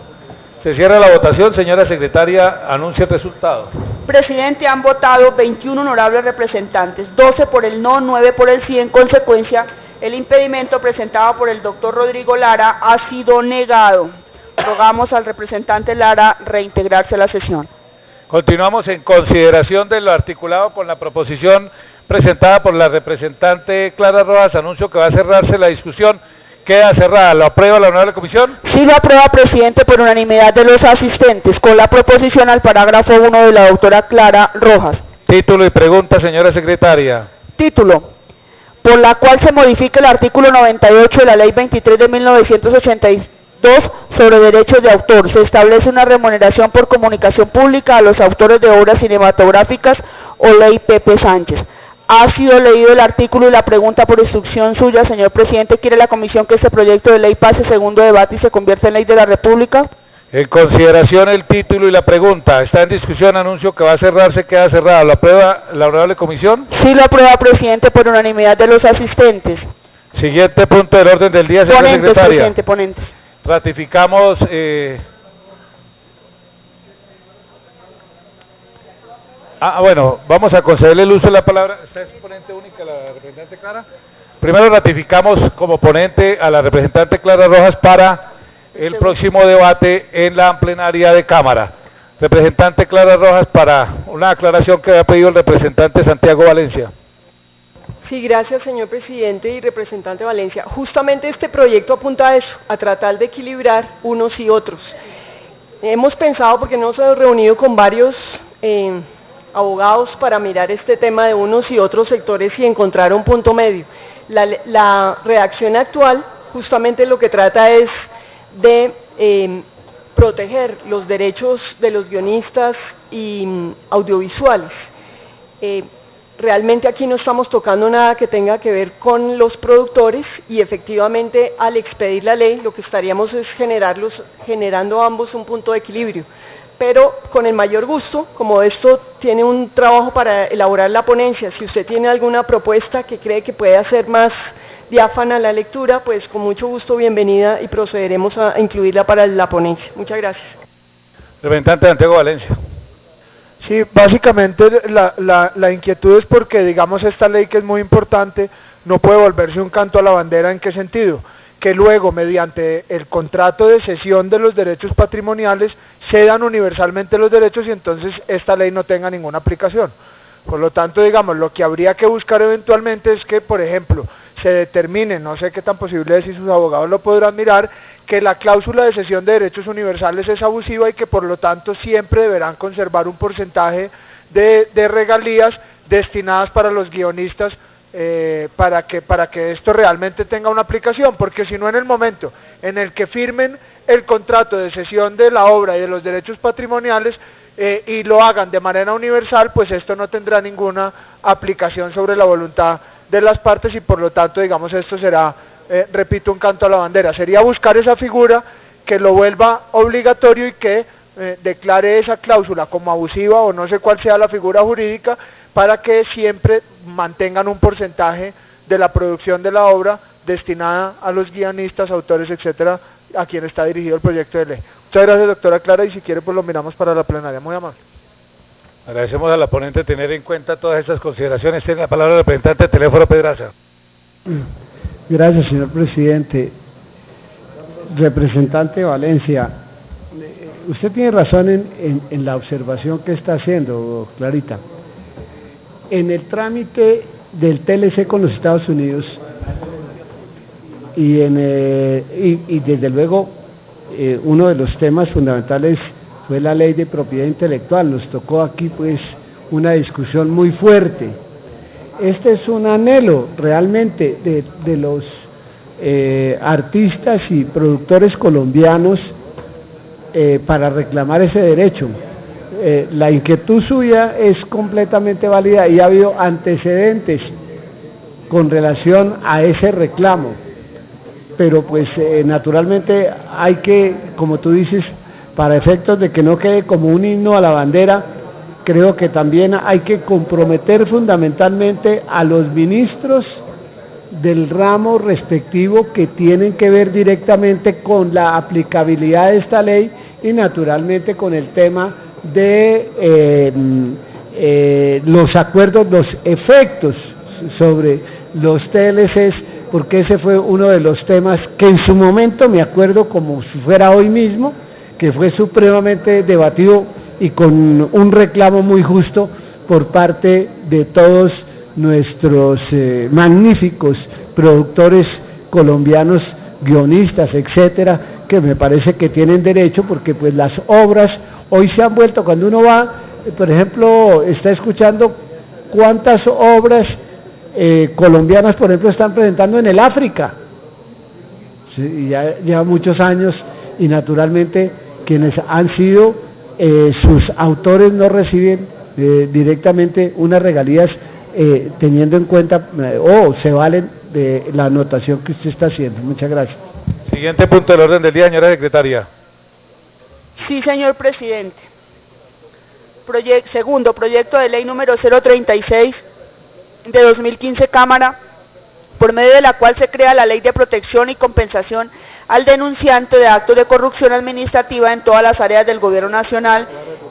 Se cierra la votación. Señora secretaria, anuncia el resultado. Presidente, han votado 21 honorables representantes, 12 por el no, 9 por el sí. En consecuencia, el impedimento presentado por el doctor Rodrigo Lara ha sido negado. Rogamos al representante Lara reintegrarse a la sesión. Continuamos en consideración de lo articulado con la proposición presentada por la representante Clara Rojas. Anuncio que va a cerrarse la discusión. Queda cerrada. ¿Lo aprueba la honorable comisión? Sí, lo aprueba, presidente, por unanimidad de los asistentes, con la proposición al parágrafo 1 de la doctora Clara Rojas. Título y pregunta, señora secretaria. Título: por la cual se modifica el artículo 98 de la Ley 23 de 1982 sobre derechos de autor. Se establece una remuneración por comunicación pública a los autores de obras cinematográficas o Ley Pepe Sánchez. Ha sido leído el artículo y la pregunta por instrucción suya, señor presidente. ¿Quiere la comisión que este proyecto de ley pase segundo debate y se convierta en ley de la República? En consideración el título y la pregunta. Está en discusión. Anuncio que va a cerrarse. Queda cerrada. ¿Lo aprueba la honorable comisión? Sí, lo aprueba, presidente, por unanimidad de los asistentes. Siguiente punto del orden del día, señora secretaria. Presidente, ponentes. Ratificamos... bueno, vamos a concederle el uso de la palabra. ¿Está es ponente única la representante Clara? Primero ratificamos como ponente a la representante Clara Rojas para el próximo debate en la plenaria de Cámara. Representante Clara Rojas, para una aclaración que había pedido el representante Santiago Valencia. Sí, gracias, señor presidente y representante Valencia. Justamente este proyecto apunta a eso, a tratar de equilibrar unos y otros. Hemos pensado, porque nos hemos reunido con varios abogados para mirar este tema de unos y otros sectores y encontrar un punto medio. La redacción actual justamente lo que trata es de proteger los derechos de los guionistas y audiovisuales. Realmente aquí no estamos tocando nada que tenga que ver con los productores y efectivamente al expedir la ley lo que estaríamos es generando ambos un punto de equilibrio. Pero con el mayor gusto, como esto tiene un trabajo para elaborar la ponencia, si usted tiene alguna propuesta que cree que puede hacer más diáfana la lectura, pues con mucho gusto bienvenida y procederemos a incluirla para la ponencia. Muchas gracias. Representante Santiago Valencia. Sí, básicamente la inquietud es porque, digamos, esta ley que es muy importante no puede volverse un canto a la bandera. ¿En qué sentido? Que luego, mediante el contrato de cesión de los derechos patrimoniales, cedan universalmente los derechos y entonces esta ley no tenga ninguna aplicación. Por lo tanto, digamos, lo que habría que buscar eventualmente es que, por ejemplo, se determine, no sé qué tan posible es y sus abogados lo podrán mirar, que la cláusula de cesión de derechos universales es abusiva y que por lo tanto siempre deberán conservar un porcentaje de regalías destinadas para los guionistas, para que esto realmente tenga una aplicación, porque si no, en el momento en el que firmen el contrato de cesión de la obra y de los derechos patrimoniales y lo hagan de manera universal, pues esto no tendrá ninguna aplicación sobre la voluntad de las partes y por lo tanto, digamos, esto será, repito, un canto a la bandera. Sería buscar esa figura que lo vuelva obligatorio y que declare esa cláusula como abusiva o no sé cuál sea la figura jurídica, para que siempre mantengan un porcentaje de la producción de la obra destinada a los guionistas, autores, etcétera, a quien está dirigido el proyecto de ley. Muchas gracias, doctora Clara, y si quiere pues lo miramos para la plenaria. Muy amable. Agradecemos a la ponente tener en cuenta todas estas consideraciones. Tiene la palabra el representante de Teléfono Pedraza. Gracias, señor presidente. Representante Valencia, usted tiene razón en la observación que está haciendo, Clarita. En el trámite del TLC con los Estados Unidos y desde luego uno de los temas fundamentales fue la ley de propiedad intelectual. Nos tocó aquí pues una discusión muy fuerte. Este es un anhelo realmente de los artistas y productores colombianos para reclamar ese derecho. La inquietud suya es completamente válida y ha habido antecedentes con relación a ese reclamo, pero pues naturalmente hay que, como tú dices, para efectos de que no quede como un himno a la bandera, creo que también hay que comprometer fundamentalmente a los ministros del ramo respectivo que tienen que ver directamente con la aplicabilidad de esta ley y naturalmente con el tema de los acuerdos, los efectos sobre los TLCs, porque ese fue uno de los temas que en su momento, me acuerdo como si fuera hoy mismo, que fue supremamente debatido y con un reclamo muy justo por parte de todos nuestros magníficos productores colombianos, guionistas, etcétera, que me parece que tienen derecho, porque pues las obras hoy se han vuelto, cuando uno va, por ejemplo, está escuchando cuántas obras colombianas, por ejemplo, están presentando en el África, sí, ya lleva muchos años, y naturalmente quienes han sido sus autores no reciben directamente unas regalías teniendo en cuenta o se valen de la anotación que usted está haciendo. Muchas gracias. Siguiente punto del orden del día, señora secretaria. Sí, señor presidente. Segundo, proyecto de ley número 036 de 2015, Cámara, por medio de la cual se crea la Ley de Protección y Compensación al denunciante de actos de corrupción administrativa en todas las áreas del Gobierno Nacional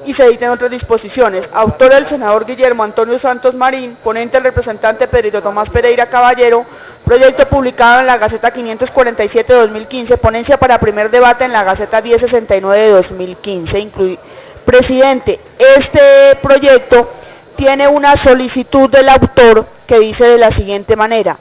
y se dictan otras disposiciones. Autor el senador Guillermo Antonio Santos Marín, ponente el representante Pedrito Tomás Pereira Caballero, proyecto publicado en la Gaceta 547 de 2015, ponencia para primer debate en la Gaceta 1069 de 2015. Presidente, este proyecto tiene una solicitud del autor que dice de la siguiente manera: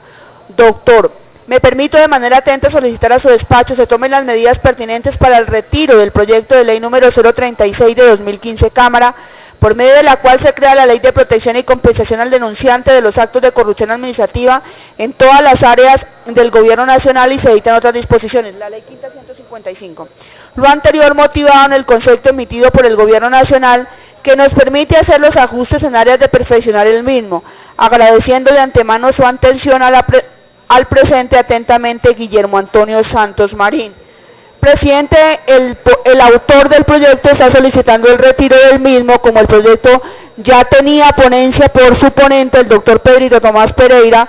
doctor, me permito de manera atenta solicitar a su despacho se tomen las medidas pertinentes para el retiro del proyecto de ley número 036 de 2015, Cámara, por medio de la cual se crea la Ley de Protección y Compensación al denunciante de los actos de corrupción administrativa en todas las áreas del Gobierno Nacional y se dictan otras disposiciones. La Ley Quinta 155. Lo anterior motivado en el concepto emitido por el Gobierno Nacional que nos permite hacer los ajustes en áreas de perfeccionar el mismo, agradeciendo de antemano su atención al presente atentamente Guillermo Antonio Santos Marín. Presidente, el autor del proyecto está solicitando el retiro del mismo, como el proyecto ya tenía ponencia por su ponente, el doctor Pedrito Tomás Pereira,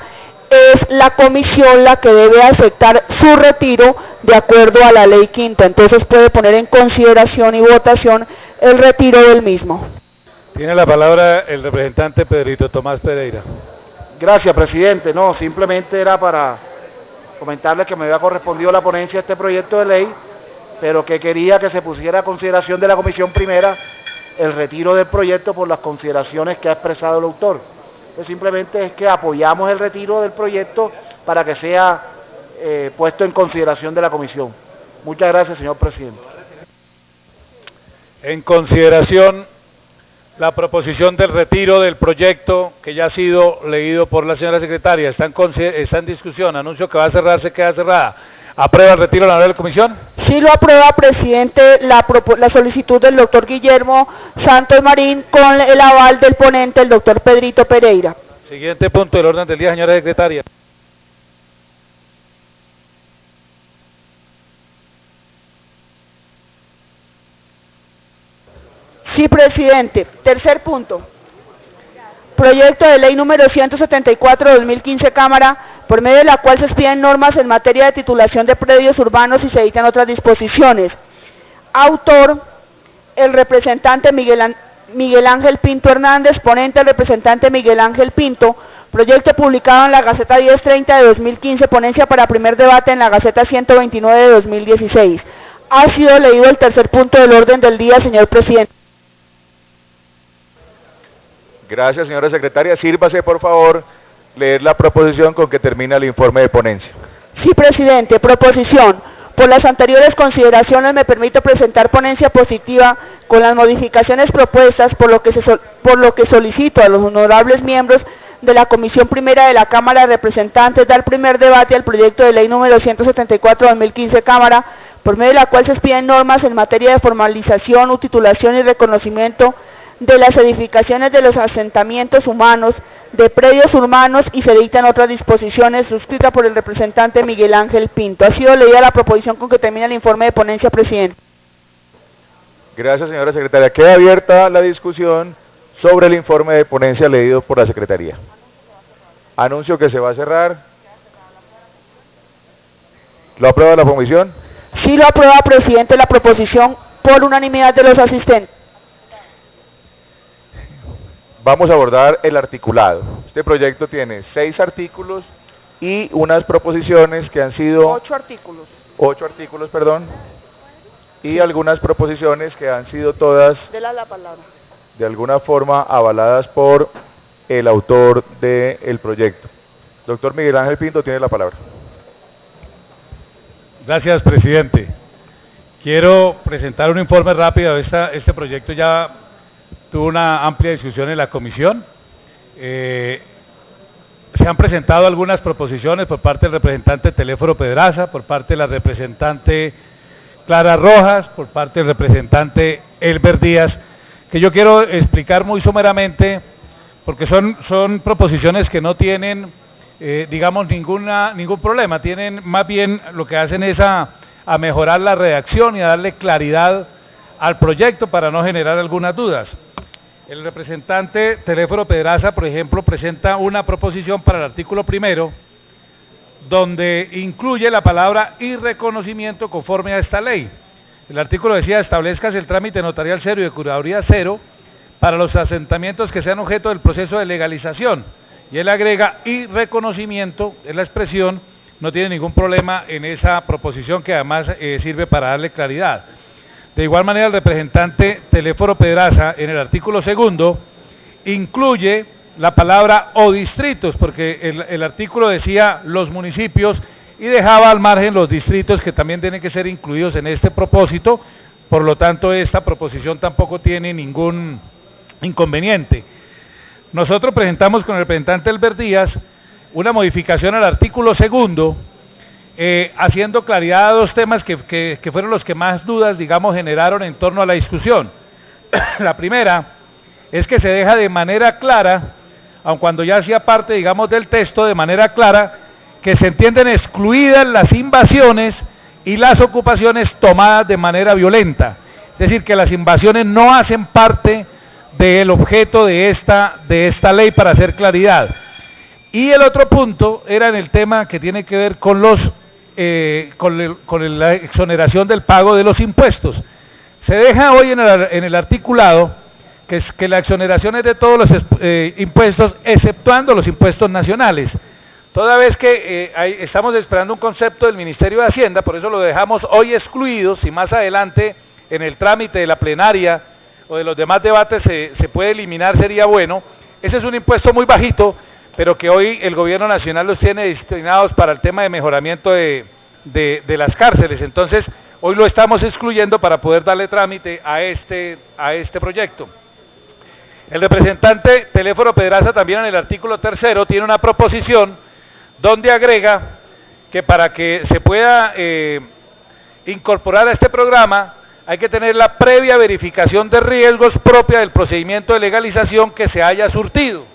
es la comisión la que debe aceptar su retiro de acuerdo a la ley quinta, entonces puede poner en consideración y votación el retiro del mismo. Tiene la palabra el representante Pedrito Tomás Pereira. Gracias, presidente. No, simplemente era para comentarles que me había correspondido la ponencia de este proyecto de ley, pero que quería que se pusiera a consideración de la comisión primera el retiro del proyecto por las consideraciones que ha expresado el autor. Entonces, simplemente es que apoyamos el retiro del proyecto para que sea puesto en consideración de la comisión. Muchas gracias, señor presidente. En consideración la proposición del retiro del proyecto que ya ha sido leído por la señora secretaria. Está en discusión. Anuncio que va a cerrarse, queda cerrada. ¿Aprueba el retiro de la comisión? Sí lo aprueba, presidente, la solicitud del doctor Guillermo Santos Marín con el aval del ponente, el doctor Pedrito Pereira. Siguiente punto del orden del día, señora secretaria. Sí, presidente. Tercer punto. Proyecto de ley número 174 de 2015, Cámara, por medio de la cual se expiden normas en materia de titulación de predios urbanos y se dictan otras disposiciones. Autor, el representante Miguel Ángel Pinto Hernández, ponente el representante Miguel Ángel Pinto, proyecto publicado en la Gaceta 1030 de 2015, ponencia para primer debate en la Gaceta 129 de 2016. Ha sido leído el tercer punto del orden del día, señor presidente. Gracias, señora secretaria. Sírvase, por favor, leer la proposición con que termina el informe de ponencia. Sí, presidente. Proposición. Por las anteriores consideraciones me permito presentar ponencia positiva con las modificaciones propuestas, por lo que solicito a los honorables miembros de la Comisión Primera de la Cámara de Representantes dar primer debate al proyecto de ley número 174 de 2015, Cámara, por medio de la cual se expiden normas en materia de formalización, titulación y reconocimiento de las edificaciones de los asentamientos humanos, de predios urbanos y se dictan otras disposiciones, suscrita por el representante Miguel Ángel Pinto. Ha sido leída la proposición con que termina el informe de ponencia, presidente. Gracias, señora secretaria. Queda abierta la discusión sobre el informe de ponencia leído por la secretaría. Anuncio que se va a cerrar. ¿Lo aprueba la comisión? Sí, lo aprueba, presidente, la proposición por unanimidad de los asistentes. Vamos a abordar el articulado. Este proyecto tiene 6 artículos y unas proposiciones que han sido... 8 artículos. 8 artículos, perdón. Y algunas proposiciones que han sido todas... Dela la palabra. De alguna forma avaladas por el autor del proyecto. Doctor Miguel Ángel Pinto tiene la palabra. Gracias, presidente. Quiero presentar un informe rápido. Este proyecto ya tuvo una amplia discusión en la comisión. Se han presentado algunas proposiciones por parte del representante Teléforo Pedraza, por parte de la representante Clara Rojas, por parte del representante Elber Díaz, que yo quiero explicar muy someramente, porque son proposiciones que no tienen, digamos, ningún problema, tienen más bien lo que hacen es a mejorar la redacción y a darle claridad al proyecto para no generar algunas dudas. El representante Teléforo Pedraza, por ejemplo, presenta una proposición para el artículo primero, donde incluye la palabra y reconocimiento conforme a esta ley. El artículo decía: establezcas el trámite notarial cero y de curaduría cero para los asentamientos que sean objeto del proceso de legalización. Y él agrega y reconocimiento, es la expresión, no tiene ningún problema en esa proposición que además sirve para darle claridad. De igual manera, el representante Teléforo Pedraza, en el artículo segundo, incluye la palabra o distritos, porque el artículo decía los municipios y dejaba al margen los distritos, que también tienen que ser incluidos en este propósito. Por lo tanto, esta proposición tampoco tiene ningún inconveniente. Nosotros presentamos con el representante Elber Díaz una modificación al artículo segundo, haciendo claridad a dos temas que fueron los que más dudas, digamos, generaron en torno a la discusión. La primera es que se deja de manera clara, aun cuando ya hacía parte, digamos, del texto, de manera clara, que se entienden excluidas las invasiones y las ocupaciones tomadas de manera violenta. Es decir, que las invasiones no hacen parte del objeto de esta ley, para hacer claridad. Y el otro punto era en el tema que tiene que ver con la exoneración del pago de los impuestos. Se deja hoy en el articulado que la exoneración es de todos los impuestos, exceptuando los impuestos nacionales. Toda vez que estamos esperando un concepto del Ministerio de Hacienda, por eso lo dejamos hoy excluido. Si más adelante en el trámite de la plenaria o de los demás debates se puede eliminar, sería bueno. Ese es un impuesto muy bajito, pero que hoy el gobierno nacional los tiene destinados para el tema de mejoramiento de las cárceles. Entonces, hoy lo estamos excluyendo para poder darle trámite a este proyecto. El representante Teléforo Pedraza también en el artículo tercero tiene una proposición donde agrega que para que se pueda incorporar a este programa hay que tener la previa verificación de riesgos propia del procedimiento de legalización que se haya surtido.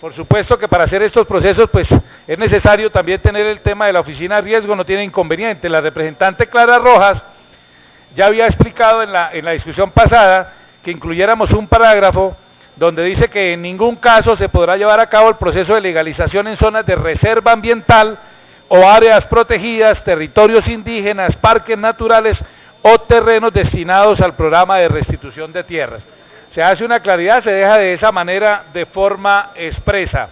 Por supuesto que para hacer estos procesos pues es necesario también tener el tema de la oficina de riesgo, no tiene inconveniente. La representante Clara Rojas ya había explicado en la discusión pasada que incluyéramos un parágrafo donde dice que en ningún caso se podrá llevar a cabo el proceso de legalización en zonas de reserva ambiental o áreas protegidas, territorios indígenas, parques naturales o terrenos destinados al programa de restitución de tierras. Se hace una claridad, se deja de esa manera de forma expresa.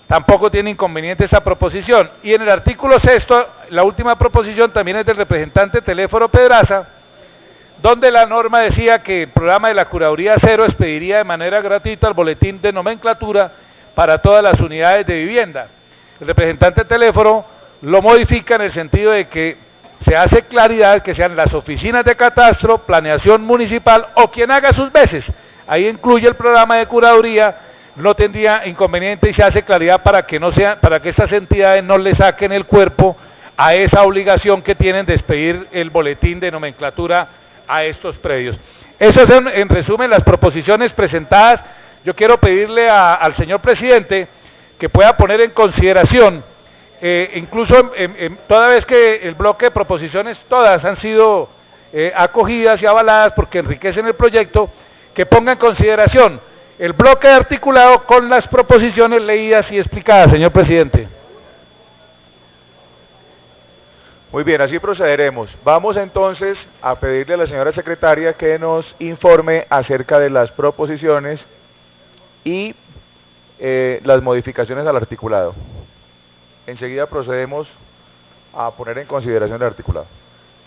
Tampoco tiene inconveniente esa proposición. Y en el artículo 6, la última proposición también es del representante Teléfono Pedraza, donde la norma decía que el programa de la Curaduría Cero expediría de manera gratuita el boletín de nomenclatura para todas las unidades de vivienda. El representante Teléfono lo modifica en el sentido de que se hace claridad que sean las oficinas de catastro, planeación municipal o quien haga sus veces. Ahí incluye el programa de curaduría, no tendría inconveniente y se hace claridad para que no sea, para que estas entidades no le saquen el cuerpo a esa obligación que tienen de expedir el boletín de nomenclatura a estos predios. Eso es en resumen las proposiciones presentadas. Yo quiero pedirle al señor presidente que pueda poner en consideración, incluso toda vez que el bloque de proposiciones todas han sido acogidas y avaladas porque enriquecen el proyecto, que ponga en consideración el bloque de articulado con las proposiciones leídas y explicadas, señor presidente. Muy bien, así procederemos. Vamos entonces a pedirle a la señora secretaria que nos informe acerca de las proposiciones y las modificaciones al articulado. Enseguida procedemos a poner en consideración el articulado.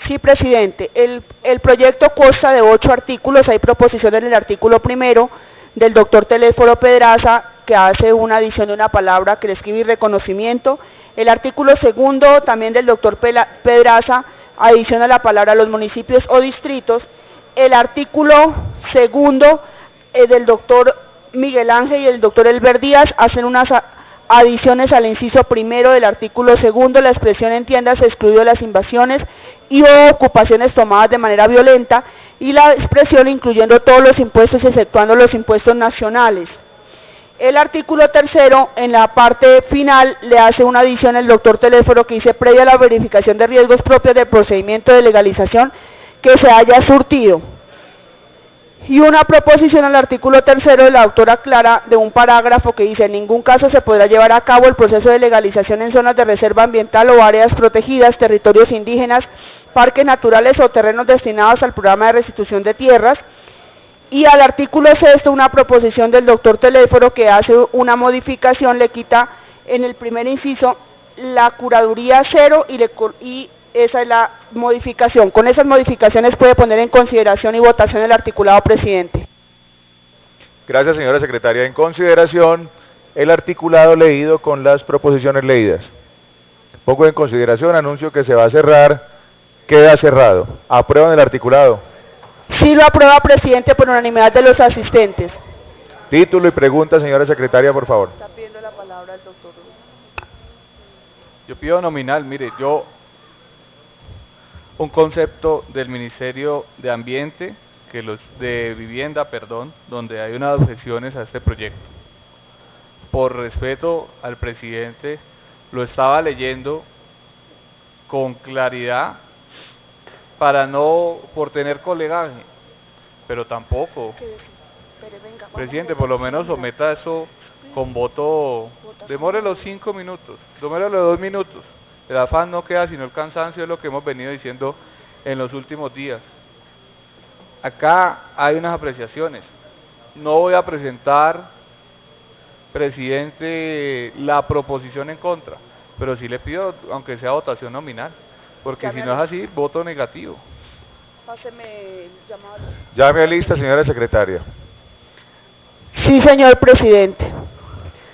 Sí, presidente. El proyecto consta de 8 artículos. Hay proposición en el artículo primero del doctor Teléfono Pedraza, que hace una adición de una palabra que le escribe reconocimiento. El artículo segundo, también del doctor Pedraza, adiciona la palabra a los municipios o distritos. El artículo segundo del doctor Miguel Ángel y el doctor Elber Díaz hacen unas adiciones al inciso primero del artículo segundo, la expresión entiéndase excluido las invasiones y o ocupaciones tomadas de manera violenta, y la expresión incluyendo todos los impuestos exceptuando los impuestos nacionales. El artículo tercero, en la parte final, le hace una adición el doctor Teléfono que dice previa a la verificación de riesgos propios del procedimiento de legalización que se haya surtido. Y una proposición al artículo tercero de la doctora Clara de un parágrafo que dice en ningún caso se podrá llevar a cabo el proceso de legalización en zonas de reserva ambiental o áreas protegidas, territorios indígenas, parques naturales o terrenos destinados al programa de restitución de tierras. Y al artículo sexto una proposición del doctor Teléfono que hace una modificación, le quita en el primer inciso la curaduría cero y esa es la modificación. Con esas modificaciones puede poner en consideración y votación el articulado, presidente. Gracias, señora secretaria. En consideración el articulado leído con las proposiciones leídas. Pongo en consideración, anuncio que se va a cerrar, queda cerrado. ¿Aprueban el articulado? Sí lo aprueba, presidente, por unanimidad de los asistentes. Título y pregunta, señora secretaria, por favor. Está pidiendo la palabra el doctor. Yo pido nominal, mire, un concepto del Ministerio de Ambiente, de Vivienda, donde hay unas objeciones a este proyecto. Por respeto al presidente, lo estaba leyendo con claridad por tener colegaje, pero tampoco. Presidente, por lo menos someta eso con voto, demore los 5 minutos, demore los 2 minutos. El afán no queda sino el cansancio, es lo que hemos venido diciendo en los últimos días. Acá hay unas apreciaciones. No voy a presentar, presidente, la proposición en contra, pero sí le pido, aunque sea votación nominal, porque si no es así, voto negativo. Páseme el llamado. Llame a lista, señora secretaria. Sí, señor presidente.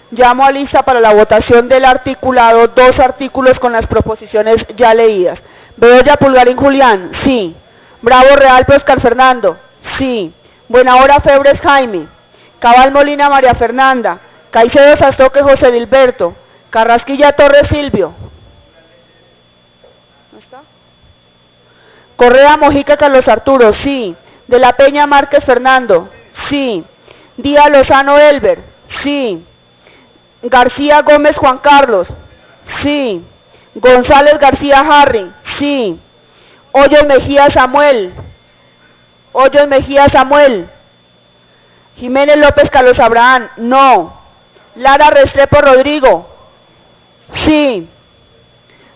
Llamo a lista para la votación del articulado 2 artículos con las proposiciones ya leídas. Bedoya Pulgarín Julián, sí. Bravo Realpe Oscar Fernando, sí. Buenahora Febres Jaime. Cabal Molina María Fernanda. Caicedo Sastoque José Dilberto. Carrasquilla Torres Silvio. ¿No está? Correa Mojica Carlos Arturo, sí. De la Peña Márquez Fernando, sí. Díaz Lozano Elber, sí. García Gómez Juan Carlos, sí. González García Harry, sí. Hoyos Mejía Samuel, Jiménez López Carlos Abraham, no. Lara Restrepo Rodrigo, sí.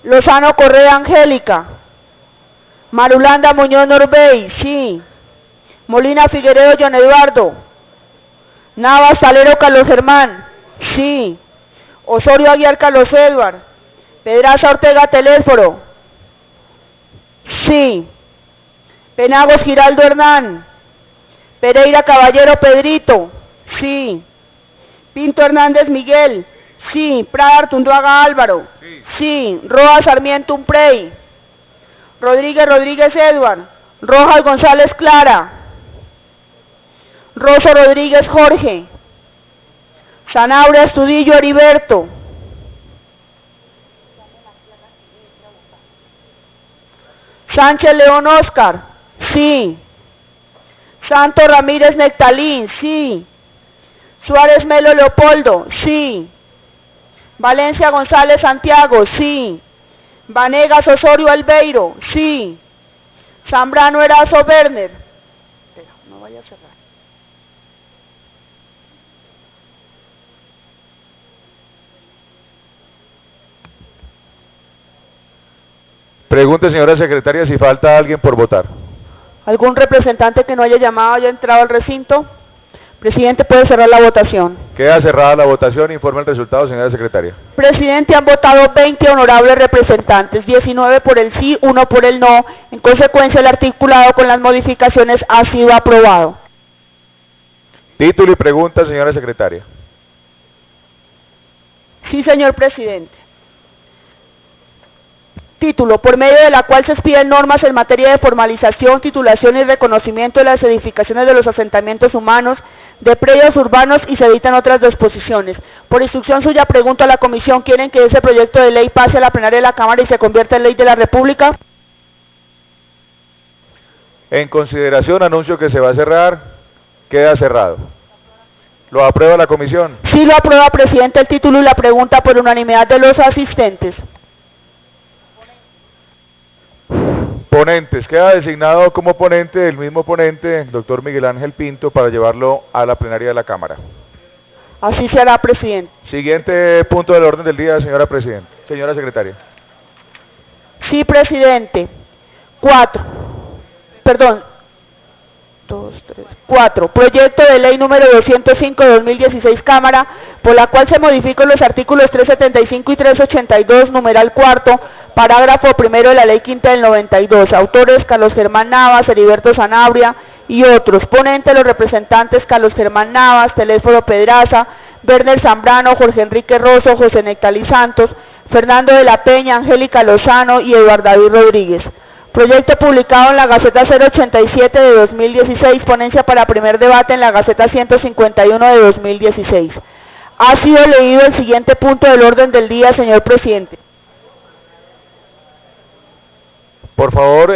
Lozano Correa Angélica. Marulanda Muñoz Norbey, sí. Molina Figueredo John Eduardo. Navas Talero Carlos Germán, sí. Osorio Aguiar Carlos Edward. Pedraza Ortega Telésforo, sí. Penagos Giraldo Hernán. Pereira Caballero Pedrito, sí. Pinto Hernández Miguel, sí. Prada Artunduaga Álvaro, sí. Roa Sarmiento Umprey. Rodríguez Rodríguez Edward. Rojas González Clara. Rosso Rodríguez Jorge. Sanabria Estudillo Heriberto. Sánchez León Oscar, sí. Santos Ramírez Nectalín, sí. Suárez Melo Leopoldo, sí. Valencia González Santiago, sí. Vanegas Osorio Albeiro, sí. Zambrano Erazo Werner. Espera, no vaya a cerrar. Pregunte, señora secretaria, si falta alguien por votar. ¿Algún representante que no haya llamado, haya entrado al recinto? Presidente, puede cerrar la votación. Queda cerrada la votación. Informe el resultado, señora secretaria. Presidente, han votado 20 honorables representantes, 19 por el sí, 1 por el no. En consecuencia, el articulado con las modificaciones ha sido aprobado. Título y pregunta, señora secretaria. Sí, señor presidente. Título, por medio de la cual se expiden normas en materia de formalización, titulación y reconocimiento de las edificaciones de los asentamientos humanos, de predios urbanos y se editan otras disposiciones. Por instrucción suya, pregunto a la Comisión, ¿quieren que ese proyecto de ley pase a la plenaria de la Cámara y se convierta en ley de la República? En consideración, anuncio que se va a cerrar. Queda cerrado. ¿Lo aprueba la Comisión? Sí, lo aprueba, presidente, el título y la pregunta por unanimidad de los asistentes. Ponentes. Queda designado como ponente el mismo ponente, el doctor Miguel Ángel Pinto, para llevarlo a la plenaria de la Cámara. Así será, presidente. Siguiente punto del orden del día, señora presidenta. Señora secretaria. Sí, presidente. 4. Proyecto de ley número 205 de 2016, Cámara, por la cual se modifican los artículos 375 y 382, numeral cuarto, parágrafo primero de la ley quinta del 92. Autores: Carlos Germán Navas, Heriberto Sanabria y otros. Ponente: los representantes Carlos Germán Navas, Telésforo Pedraza, Werner Zambrano, Jorge Enrique Rosso, José Nectalí Santos, Fernando de la Peña, Angélica Lozano y Eduardo David Rodríguez. Proyecto publicado en la Gaceta 087 de 2016, ponencia para primer debate en la Gaceta 151 de 2016. Ha sido leído el siguiente punto del orden del día, señor presidente. Por favor,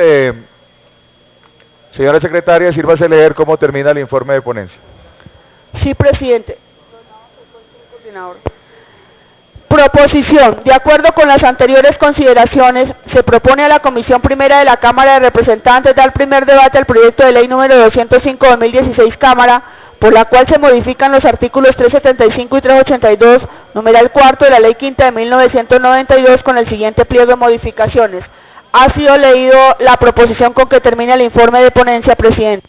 señora secretaria, sírvase a leer cómo termina el informe de ponencia. Sí, presidente. Proposición. De acuerdo con las anteriores consideraciones, se propone a la Comisión Primera de la Cámara de Representantes dar primer debate al proyecto de ley número 205/2016, Cámara, por la cual se modifican los artículos 375 y 382, numeral cuarto de la ley quinta de 1992, con el siguiente pliego de modificaciones. Ha sido leído la proposición con que termina el informe de ponencia, presidente.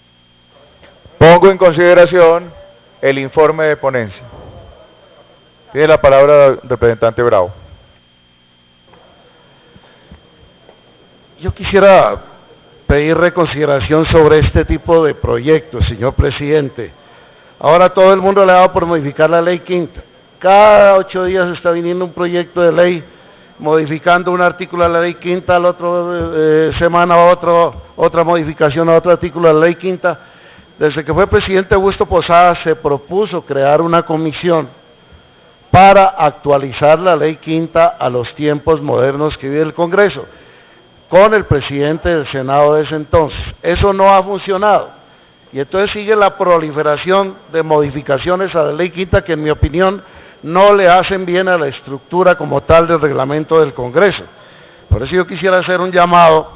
Pongo en consideración el informe de ponencia. Tiene la palabra el representante Bravo. Yo quisiera pedir reconsideración sobre este tipo de proyectos, señor presidente. Ahora todo el mundo le ha dado por modificar la ley quinta. Cada 8 días está viniendo un proyecto de ley modificando un artículo de la ley quinta, a la otra semana otra modificación a otro artículo de la ley quinta. Desde que fue presidente Augusto Posada se propuso crear una comisión para actualizar la ley quinta a los tiempos modernos que vive el Congreso, con el presidente del Senado de ese entonces. Eso no ha funcionado, y entonces sigue la proliferación de modificaciones a la ley quinta que en mi opinión no le hacen bien a la estructura como tal del reglamento del Congreso. Por eso yo quisiera hacer un llamado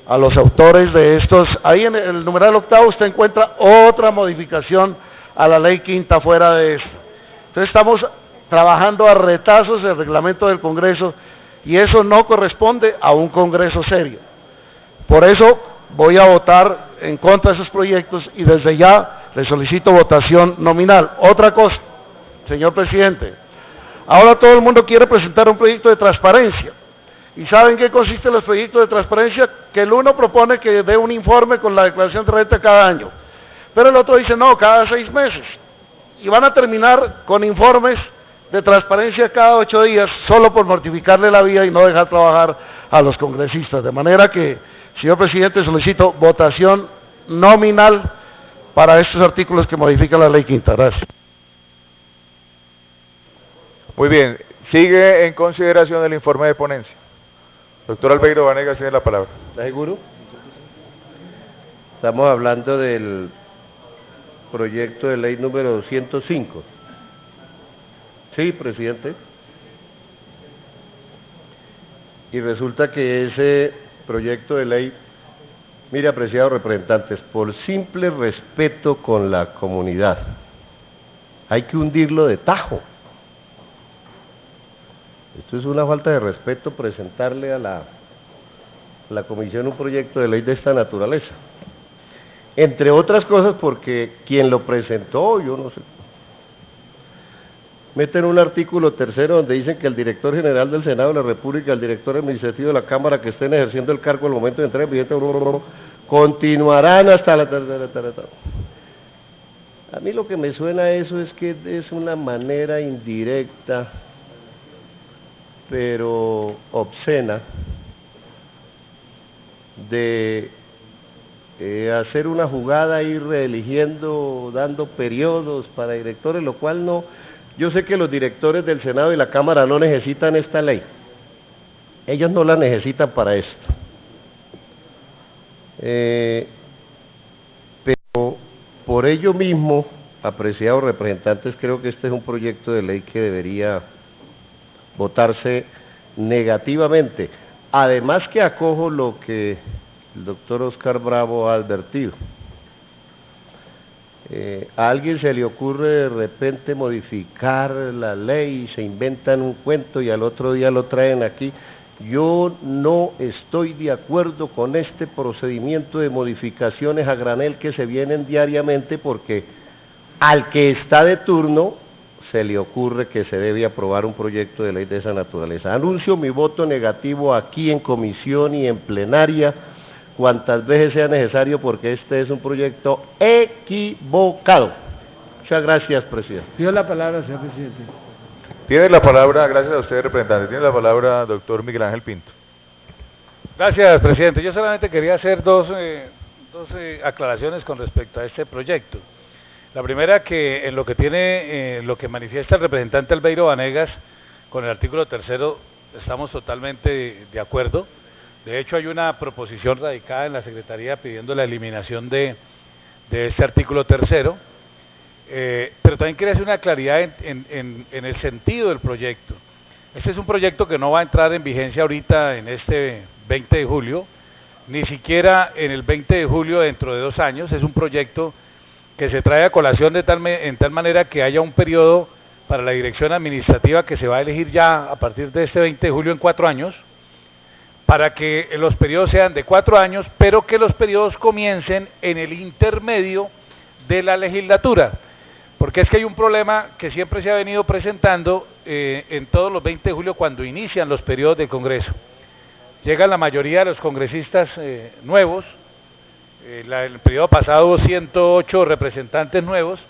a los autores de estos. Ahí en el numeral octavo usted encuentra otra modificación a la ley quinta fuera de esto. Entonces estamos trabajando a retazos el reglamento del Congreso y eso no corresponde a un Congreso serio. Por eso voy a votar en contra de esos proyectos y desde ya le solicito votación nominal. Otra cosa, señor presidente, ahora todo el mundo quiere presentar un proyecto de transparencia. ¿Y saben qué consisten los proyectos de transparencia? Que el uno propone que dé un informe con la declaración de renta cada año, pero el otro dice no, cada 6 meses. Y van a terminar con informes de transparencia cada 8 días, solo por mortificarle la vida y no dejar trabajar a los congresistas. De manera que, señor presidente, solicito votación nominal para estos artículos que modifican la ley quinta. Gracias. Muy bien, sigue en consideración el informe de ponencia. Doctor Albeiro Vanegas tiene la palabra. ¿Está seguro? Estamos hablando del proyecto de ley número 205. Sí, presidente. Y resulta que ese proyecto de ley, mire, apreciados representantes, por simple respeto con la comunidad, hay que hundirlo de tajo. Esto es una falta de respeto presentarle a la comisión un proyecto de ley de esta naturaleza. Entre otras cosas porque quien lo presentó, yo no sé, meten un artículo 3 donde dicen que el director general del Senado de la República, el director administrativo de la Cámara que estén ejerciendo el cargo al momento de entrar en vigente, continuarán hasta la tercera. A mí lo que me suena a eso es que es una manera indirecta, pero obscena, de hacer una jugada, ir reeligiendo, dando periodos para directores, lo cual no, yo sé que los directores del Senado y la Cámara no necesitan esta ley, ellos no la necesitan para esto, pero por ello mismo, apreciados representantes, creo que este es un proyecto de ley que debería votarse negativamente. Además que acojo lo que el doctor Oscar Bravo ha advertido. A alguien se le ocurre de repente modificar la ley y se inventan un cuento y al otro día lo traen aquí. Yo no estoy de acuerdo con este procedimiento de modificaciones a granel que se vienen diariamente, porque al que está de turno se le ocurre que se debe aprobar un proyecto de ley de esa naturaleza. Anuncio mi voto negativo aquí en comisión y en plenaria cuantas veces sea necesario, porque este es un proyecto equivocado. Muchas gracias, presidente. Pido la palabra, señor presidente. Tiene la palabra, gracias a usted, representante, tiene la palabra doctor Miguel Ángel Pinto. Gracias, presidente. Yo solamente quería hacer dos aclaraciones con respecto a este proyecto. La primera, que en lo que tiene, lo que manifiesta el representante Albeiro Vanegas con el artículo 3, estamos totalmente de acuerdo. De hecho, hay una proposición radicada en la Secretaría pidiendo la eliminación de este artículo 3, pero también quería hacer una claridad en el sentido del proyecto. Este es un proyecto que no va a entrar en vigencia ahorita en este 20 de julio, ni siquiera en el 20 de julio dentro de 2 años. Es un proyecto que se trae a colación en tal manera que haya un periodo para la dirección administrativa que se va a elegir ya a partir de este 20 de julio en 4 años, para que los periodos sean de 4 años, pero que los periodos comiencen en el intermedio de la legislatura, porque es que hay un problema que siempre se ha venido presentando en todos los 20 de julio cuando inician los periodos del Congreso. Llegan la mayoría de los congresistas nuevos. El periodo pasado hubo 108 representantes nuevos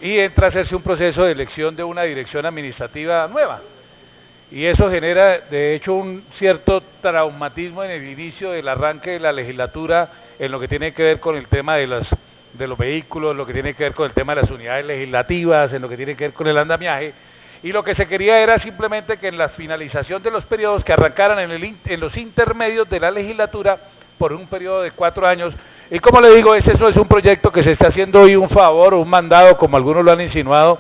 y entra a hacerse un proceso de elección de una dirección administrativa nueva, y eso genera de hecho un cierto traumatismo en el inicio del arranque de la legislatura en lo que tiene que ver con el tema de los vehículos, lo que tiene que ver con el tema de las unidades legislativas, en lo que tiene que ver con el andamiaje, y lo que se quería era simplemente que en la finalización de los periodos que arrancaran en los intermedios de la legislatura por un periodo de 4 años. Y como le digo, eso es un proyecto que se está haciendo hoy un favor o un mandado, como algunos lo han insinuado,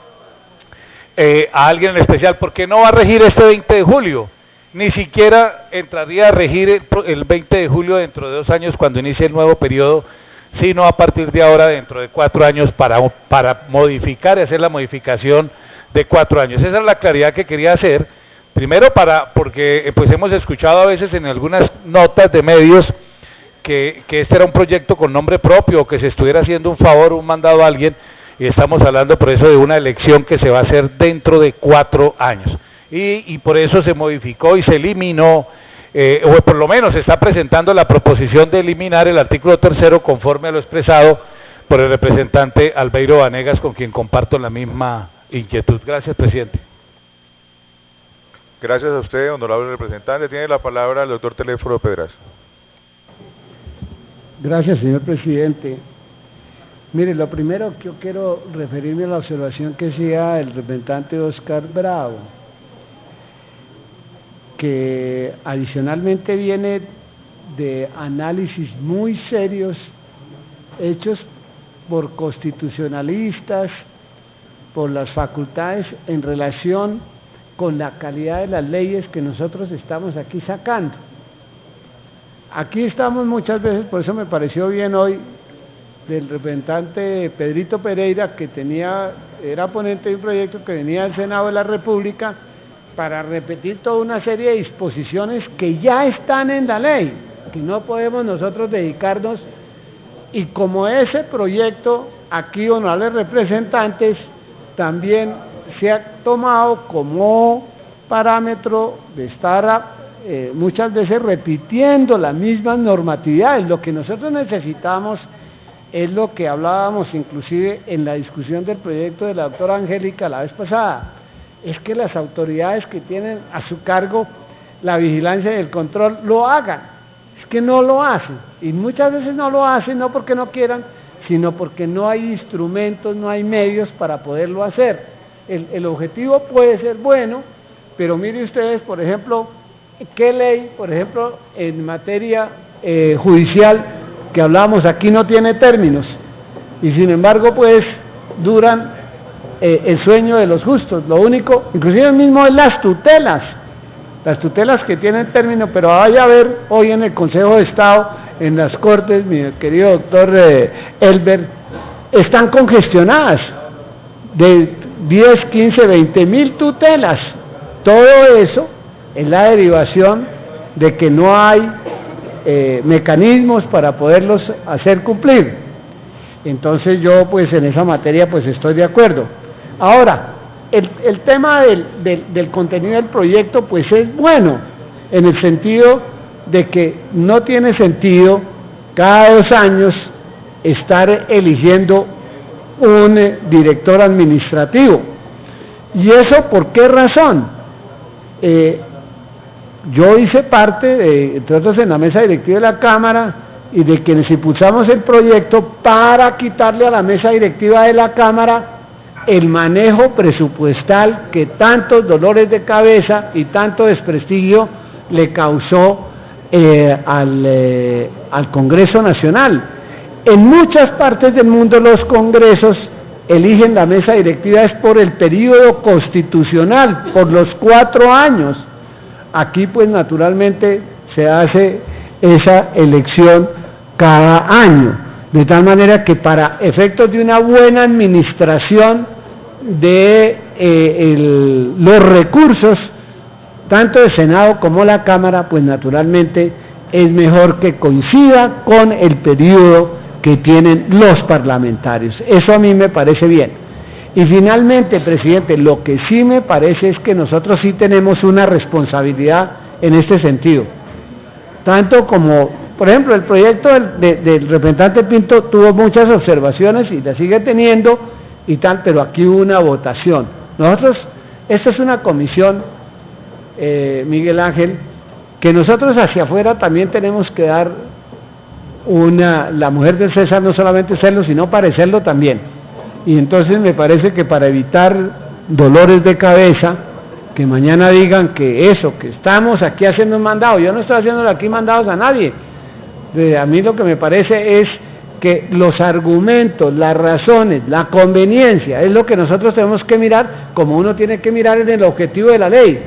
a alguien en especial, porque no va a regir este 20 de julio, ni siquiera entraría a regir el 20 de julio dentro de 2 años cuando inicie el nuevo periodo, sino a partir de ahora, dentro de 4 años, para modificar y hacer la modificación de 4 años. Esa es la claridad que quería hacer. Primero porque pues hemos escuchado a veces en algunas notas de medios que este era un proyecto con nombre propio, que se estuviera haciendo un favor, un mandado a alguien, y estamos hablando por eso de una elección que se va a hacer dentro de 4 años. Y por eso se modificó y se eliminó, o por lo menos se está presentando la proposición de eliminar el artículo 3º conforme a lo expresado por el representante Albeiro Vanegas, con quien comparto la misma inquietud. Gracias, presidente. Gracias a usted, honorable representante. Tiene la palabra el doctor Teléfono Pedraza. Gracias, señor presidente. Mire, lo primero que yo quiero referirme a la observación que hacía el representante Oscar Bravo, que adicionalmente viene de análisis muy serios hechos por constitucionalistas, por las facultades en relación con la calidad de las leyes que nosotros estamos aquí sacando. Aquí estamos muchas veces, por eso me pareció bien hoy del representante Pedrito Pereira, que era ponente de un proyecto que venía del Senado de la República para repetir toda una serie de disposiciones que ya están en la ley, que no podemos nosotros dedicarnos, y como ese proyecto aquí, honorables representantes, también se ha tomado como parámetro de estar muchas veces repitiendo las mismas normatividades. Lo que nosotros necesitamos es lo que hablábamos inclusive en la discusión del proyecto de la doctora Angélica la vez pasada, es que las autoridades que tienen a su cargo la vigilancia y el control lo hagan. Es que no lo hacen, y muchas veces no lo hacen no porque no quieran, sino porque no hay instrumentos, no hay medios para poderlo hacer. El objetivo puede ser bueno, pero mire ustedes, por ejemplo, qué ley, por ejemplo, en materia judicial que hablábamos aquí no tiene términos, y sin embargo pues duran el sueño de los justos. Lo único, inclusive mismo, es las tutelas que tienen término, pero vaya a ver hoy en el Consejo de Estado, en las Cortes, mi querido doctor Elber, están congestionadas de 10, 15, 20 mil tutelas. Todo eso es la derivación de que no hay mecanismos para poderlos hacer cumplir. Entonces yo pues en esa materia pues estoy de acuerdo. Ahora, el tema del contenido del proyecto pues es bueno, en el sentido de que no tiene sentido cada 2 años estar eligiendo un director administrativo. ¿Y eso por qué razón? Yo hice parte, entre otros, en la mesa directiva de la Cámara, y de quienes impulsamos el proyecto para quitarle a la mesa directiva de la Cámara el manejo presupuestal que tantos dolores de cabeza y tanto desprestigio le causó al Congreso Nacional. En muchas partes del mundo los congresos eligen la mesa directiva es por el periodo constitucional, por los 4 años. Aquí pues naturalmente se hace esa elección cada año, de tal manera que para efectos de una buena administración de los recursos, tanto del Senado como la Cámara, pues naturalmente es mejor que coincida con el periodo que tienen los parlamentarios. Eso a mí me parece bien. Y finalmente, presidente, lo que sí me parece es que nosotros sí tenemos una responsabilidad en este sentido. Tanto como, por ejemplo, el proyecto del representante Pinto tuvo muchas observaciones y la sigue teniendo y tal, pero aquí hubo una votación. Nosotros, esta es una comisión, Miguel Ángel, que nosotros hacia afuera también tenemos que dar la mujer del César, no solamente serlo, sino parecerlo también. Y entonces me parece que para evitar dolores de cabeza, que mañana digan que estamos aquí haciendo un mandado, yo no estoy haciendo aquí mandados a nadie. A mí lo que me parece es que los argumentos, las razones, la conveniencia, es lo que nosotros tenemos que mirar, como uno tiene que mirar en el objetivo de la ley.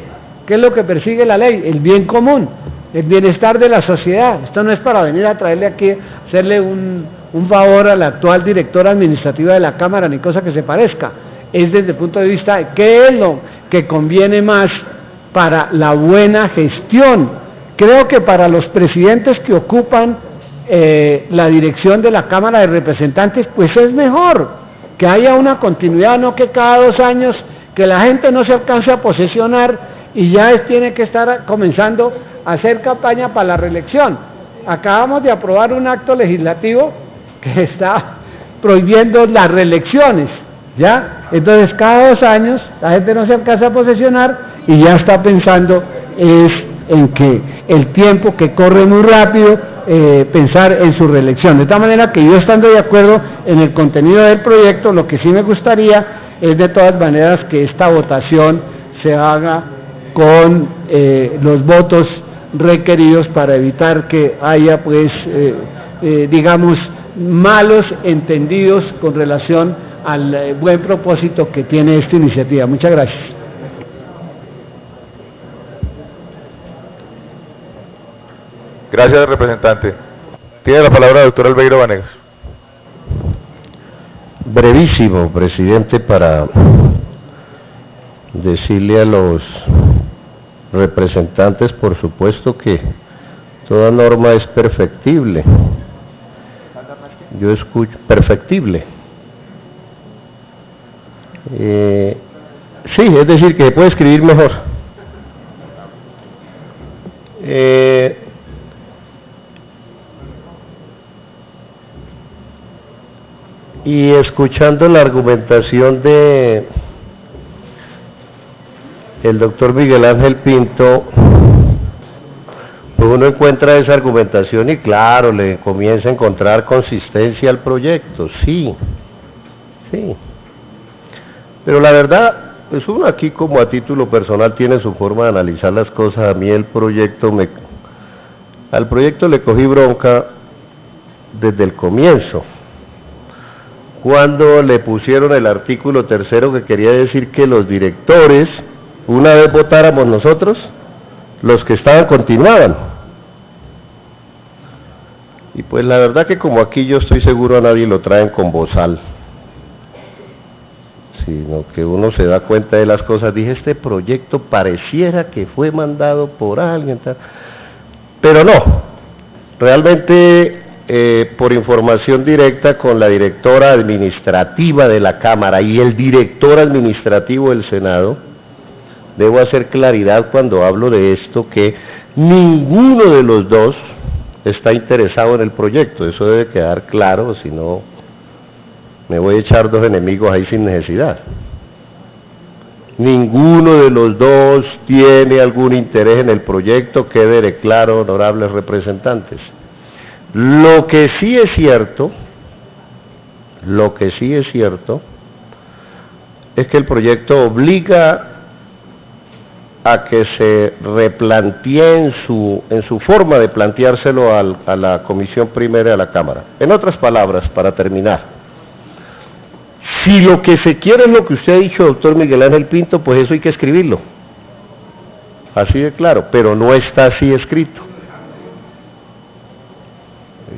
¿Qué es lo que persigue la ley? El bien común, el bienestar de la sociedad. Esto no es para venir a traerle aquí, hacerle un un favor a la actual directora administrativa de la Cámara, ni cosa que se parezca. Es desde el punto de vista de qué es lo que conviene más para la buena gestión. Creo que para los presidentes que ocupan la dirección de la Cámara de Representantes, pues es mejor que haya una continuidad, no que cada 2 años, que la gente no se alcance a posesionar y ya tiene que estar comenzando a hacer campaña para la reelección. Acabamos de aprobar un acto legislativo que está prohibiendo las reelecciones, ¿ya? Entonces cada 2 años la gente no se alcanza a posesionar y ya está pensando en que el tiempo que corre muy rápido, pensar en su reelección. De tal manera que yo, estando de acuerdo en el contenido del proyecto, lo que sí me gustaría es de todas maneras que esta votación se haga con los votos requeridos para evitar que haya, pues, digamos, malos entendidos con relación al buen propósito que tiene esta iniciativa. Muchas gracias. Gracias, representante. Tiene la palabra el doctor Albeiro Vanegas. Brevísimo, presidente, para decirle a los representantes, por supuesto que toda norma es perfectible. Yo escucho perfectible. Sí, es decir, que se puede escribir mejor. Y escuchando la argumentación de el doctor Miguel Ángel Pinto, pues uno encuentra esa argumentación y claro, le comienza a encontrar consistencia al proyecto, sí, pero la verdad, pues uno aquí como a título personal tiene su forma de analizar las cosas. A mí al proyecto le cogí bronca desde el comienzo, cuando le pusieron el artículo 3º que quería decir que los directores, una vez votáramos nosotros, los que estaban continuaban. Y pues la verdad que como aquí yo estoy seguro a nadie lo traen con bozal, sino que uno se da cuenta de las cosas. Dije, este proyecto pareciera que fue mandado por alguien, tal, pero no, realmente por información directa con la directora administrativa de la Cámara y el director administrativo del Senado, debo hacer claridad cuando hablo de esto, que ninguno de los dos está interesado en el proyecto. Eso debe quedar claro, si no me voy a echar 2 enemigos ahí sin necesidad. Ninguno de los dos tiene algún interés en el proyecto, quede claro, honorables representantes. Lo que sí es cierto es que el proyecto obliga a que se replantee en su forma de planteárselo a la Comisión Primera de la Cámara. En otras palabras, para terminar, si lo que se quiere es lo que usted ha dicho, doctor Miguel Ángel Pinto, pues eso hay que escribirlo, así de claro, pero no está así escrito.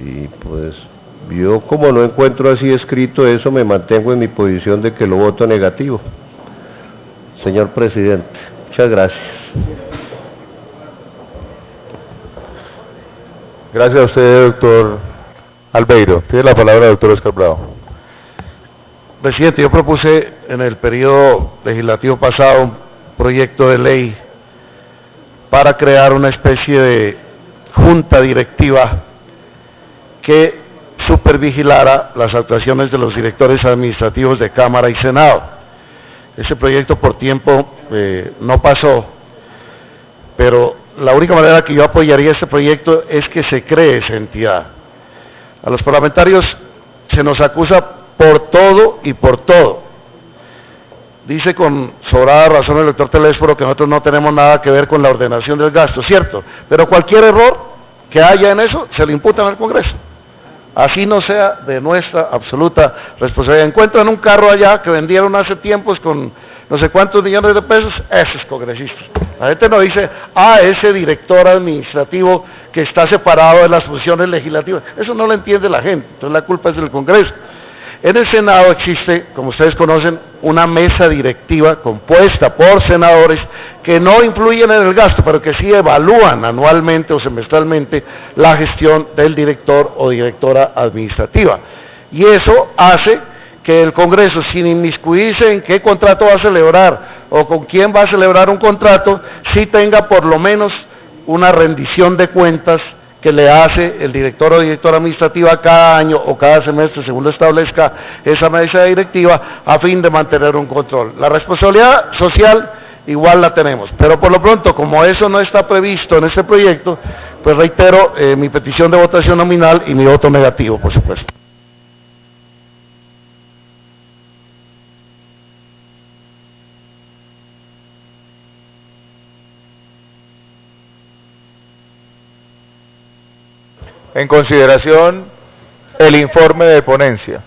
Y pues yo, como no encuentro así escrito eso, me mantengo en mi posición de que lo voto negativo. Señor presidente, muchas gracias. Gracias a usted, doctor Albeiro. Tiene la palabra el doctor Oscar Bravo. Presidente, yo propuse en el periodo legislativo pasado un proyecto de ley para crear una especie de junta directiva que supervigilara las actuaciones de los directores administrativos de Cámara y Senado. Ese proyecto por tiempo no pasó, pero la única manera que yo apoyaría este proyecto es que se cree esa entidad. A los parlamentarios se nos acusa por todo y por todo. Dice con sobrada razón el doctor Telésforo que nosotros no tenemos nada que ver con la ordenación del gasto, cierto, pero cualquier error que haya en eso se le imputa al Congreso. Así no sea de nuestra absoluta responsabilidad. Encuentran un carro allá que vendieron hace tiempos con no sé cuántos millones de pesos, ese es congresista. La gente no dice, ese director administrativo que está separado de las funciones legislativas. Eso no lo entiende la gente, entonces la culpa es del Congreso. En el Senado existe, como ustedes conocen, una mesa directiva compuesta por senadores que no influyen en el gasto, pero que sí evalúan anualmente o semestralmente la gestión del director o directora administrativa. Y eso hace que el Congreso, sin inmiscuirse en qué contrato va a celebrar o con quién va a celebrar un contrato, sí tenga por lo menos una rendición de cuentas que le hace el director o directora administrativa cada año o cada semestre, según lo establezca esa mesa directiva, a fin de mantener un control. La responsabilidad social igual la tenemos, pero por lo pronto, como eso no está previsto en este proyecto, pues reitero mi petición de votación nominal y mi voto negativo, por supuesto. En consideración, el informe de ponencia.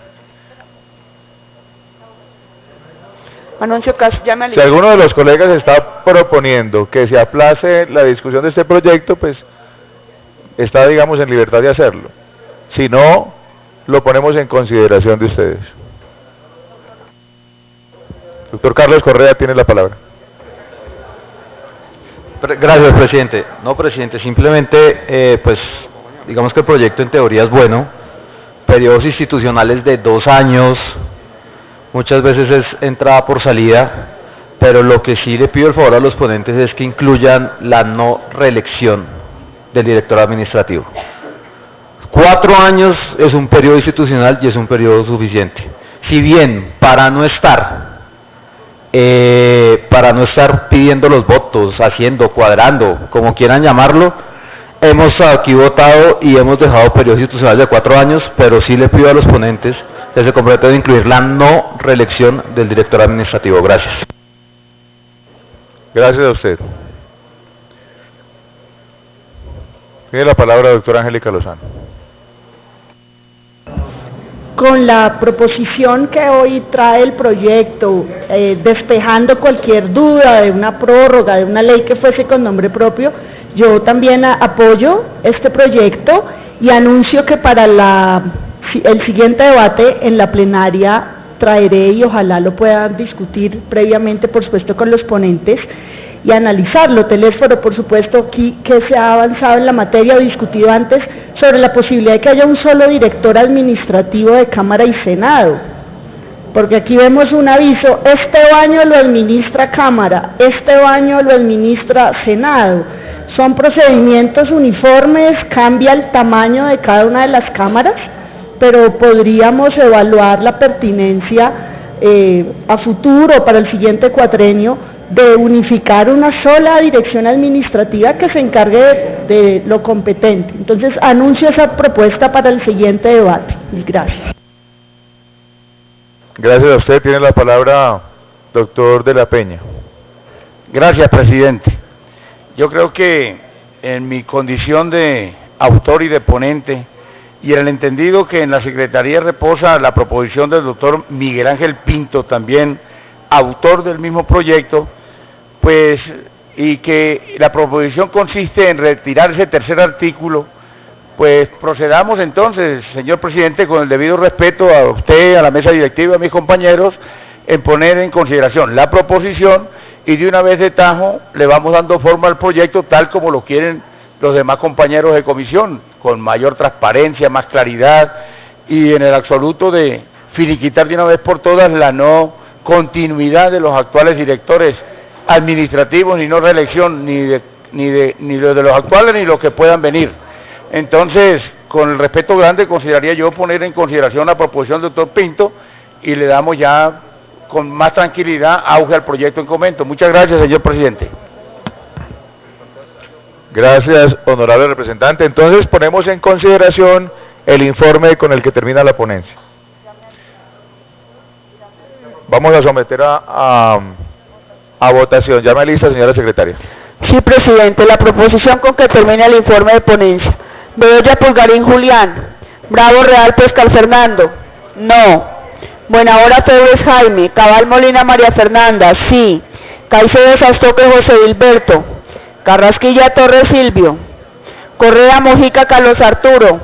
Anuncio que llame al... Si alguno de los colegas está proponiendo que se aplace la discusión de este proyecto, pues está, digamos, en libertad de hacerlo. Si no, lo ponemos en consideración de ustedes. Doctor Carlos Correa tiene la palabra. Gracias, presidente. No, presidente, simplemente, pues, digamos que el proyecto en teoría es bueno, periodos institucionales de 2 años, muchas veces es entrada por salida, pero lo que sí le pido el favor a los ponentes es que incluyan la no reelección del director administrativo. 4 años es un periodo institucional y es un periodo suficiente. Si bien para no estar pidiendo los votos, haciendo, cuadrando, como quieran llamarlo, hemos aquí votado y hemos dejado periodos institucionales de 4 años, pero sí le pido a los ponentes que se comprometen a incluir la no reelección del director administrativo. Gracias. Gracias a usted. Tiene la palabra doctora Angélica Lozano. Con la proposición que hoy trae el proyecto, despejando cualquier duda de una prórroga, de una ley que fuese con nombre propio, yo también apoyo este proyecto y anuncio que para el siguiente debate en la plenaria traeré, y ojalá lo puedan discutir previamente, por supuesto, con los ponentes y analizarlo. Telésforo, por supuesto, aquí que se ha avanzado en la materia o discutido antes sobre la posibilidad de que haya un solo director administrativo de Cámara y Senado, porque aquí vemos un aviso: este baño lo administra Cámara, este baño lo administra Senado. Son procedimientos uniformes, cambia el tamaño de cada una de las cámaras, pero podríamos evaluar la pertinencia a futuro, para el siguiente cuatrenio, de unificar una sola dirección administrativa que se encargue de lo competente. Entonces, anuncio esa propuesta para el siguiente debate. Gracias. Gracias a usted. Tiene la palabra doctor de la Peña. Gracias, presidente. Yo creo que en mi condición de autor y de ponente, y en el entendido que en la Secretaría reposa la proposición del doctor Miguel Ángel Pinto, también autor del mismo proyecto, pues, y que la proposición consiste en retirar ese tercer artículo, pues procedamos entonces, señor presidente, con el debido respeto a usted, a la mesa directiva, a mis compañeros, en poner en consideración la proposición, y de una vez de tajo le vamos dando forma al proyecto tal como lo quieren los demás compañeros de comisión, con mayor transparencia, más claridad, y en el absoluto de finiquitar de una vez por todas la no continuidad de los actuales directores administrativos, ni no reelección ni los de los actuales ni los que puedan venir. Entonces, con el respeto grande, consideraría yo poner en consideración la proposición del doctor Pinto y le damos ya con más tranquilidad auge al proyecto en comento. Muchas gracias, señor presidente. Gracias, honorable representante. Entonces ponemos en consideración el informe con el que termina la ponencia. Vamos a someter a votación. Llame a lista, señora secretaria. Sí, presidente. La proposición con que termina el informe de ponencia. Bedoya Pulgarín Julián. Bravo Real Pescal Fernando. No. Buenahora Febres Jaime. Cabal Molina María Fernanda. Sí. Caicedo Sastoque José Gilberto. Carrasquilla Torres Silvio. Correa, Mojica, Carlos Arturo.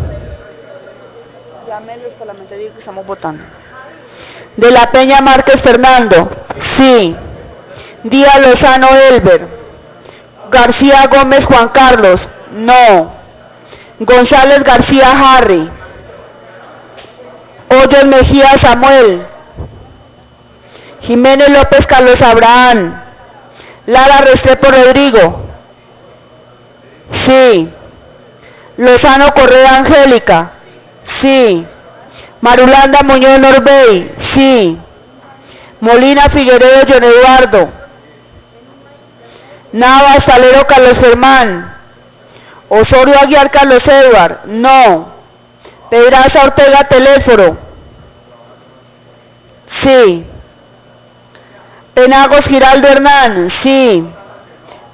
Llame a los parlamentarios que estamos votando. De la Peña, Márquez Fernando. Sí. Díaz Lozano, Elber. García Gómez, Juan Carlos. No. González García, Harry. Hoyos Mejía, Samuel. Jiménez López, Carlos Abraham. Lara Restrepo, Rodrigo. Sí. Lozano Correa, Angélica. Sí. Marulanda Muñoz Norbey. Sí. Molina Figueredo, John Eduardo. Navas Salero, Carlos Germán. Osorio Aguiar, Carlos Edward. No. Pedraza Ortega, Teléforo. Sí. Penagos Giraldo Hernán. Sí.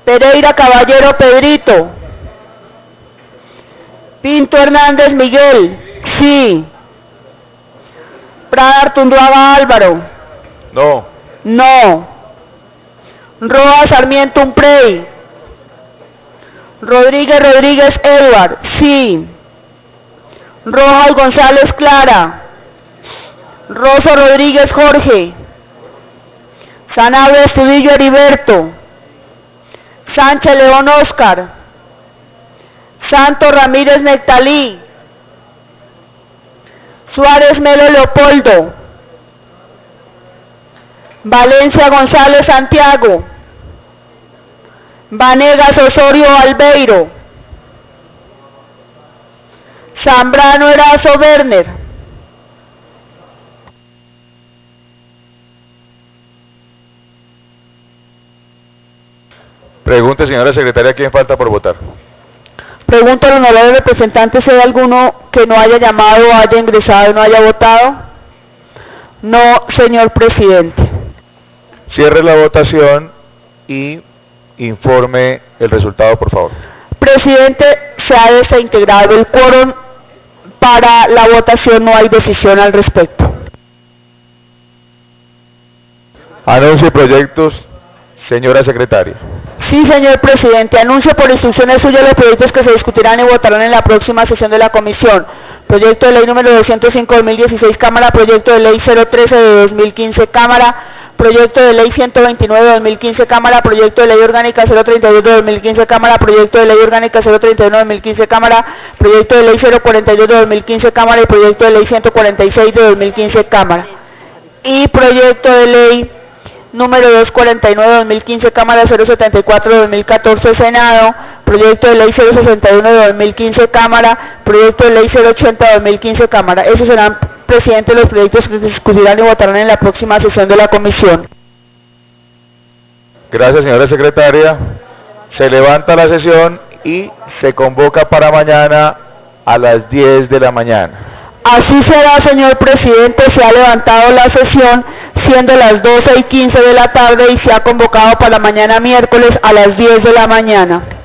Pereira Caballero, Pedrito. Pinto Hernández Miguel. Sí. Prada Artunduaga Álvaro. No. No. Roa Sarmiento Umprey. Rodríguez Rodríguez Edward. Sí. Rojas González Clara. Rosso Rodríguez Jorge. Sanabria Estudillo Heriberto. Sánchez León Oscar. Santos Ramírez Nectalí. Suárez Melo Leopoldo. Valencia González Santiago. Vanegas Osorio Albeiro. Zambrano Erazo Werner. Pregunte, señora secretaria, ¿quién falta por votar? Pregunto al honorable representante si hay alguno que no haya llamado, haya ingresado y no haya votado. No, señor presidente. Cierre la votación y informe el resultado, por favor. Presidente, se ha desintegrado el quórum. Para la votación no hay decisión al respecto. Anuncio y proyectos, señora secretaria. Sí, señor presidente. Anuncio por instrucciones suyas los proyectos que se discutirán y votarán en la próxima sesión de la comisión. Proyecto de ley número 205/2016, Cámara. Proyecto de ley 013 de 2015, Cámara. Proyecto de ley 129 de 2015, Cámara. Proyecto de ley orgánica 032 de 2015, Cámara. Proyecto de ley orgánica 031 de 2015, Cámara. Proyecto de ley 042 de 2015, Cámara. Y proyecto de ley 146 de 2015, Cámara. Y proyecto de ley número 249 de 2015, Cámara. 074 de 2014, Senado. Proyecto de ley 061 de 2015, Cámara. Proyecto de ley 080 de 2015, Cámara. Esos serán, presidente, los proyectos que se discutirán y votarán en la próxima sesión de la comisión. Gracias, señora secretaria. Se levanta la sesión y se convoca para mañana a las 10 de la mañana. Así será, señor presidente. Se ha levantado la sesión siendo las 12:15 de la tarde y se ha convocado para mañana miércoles a las 10 de la mañana.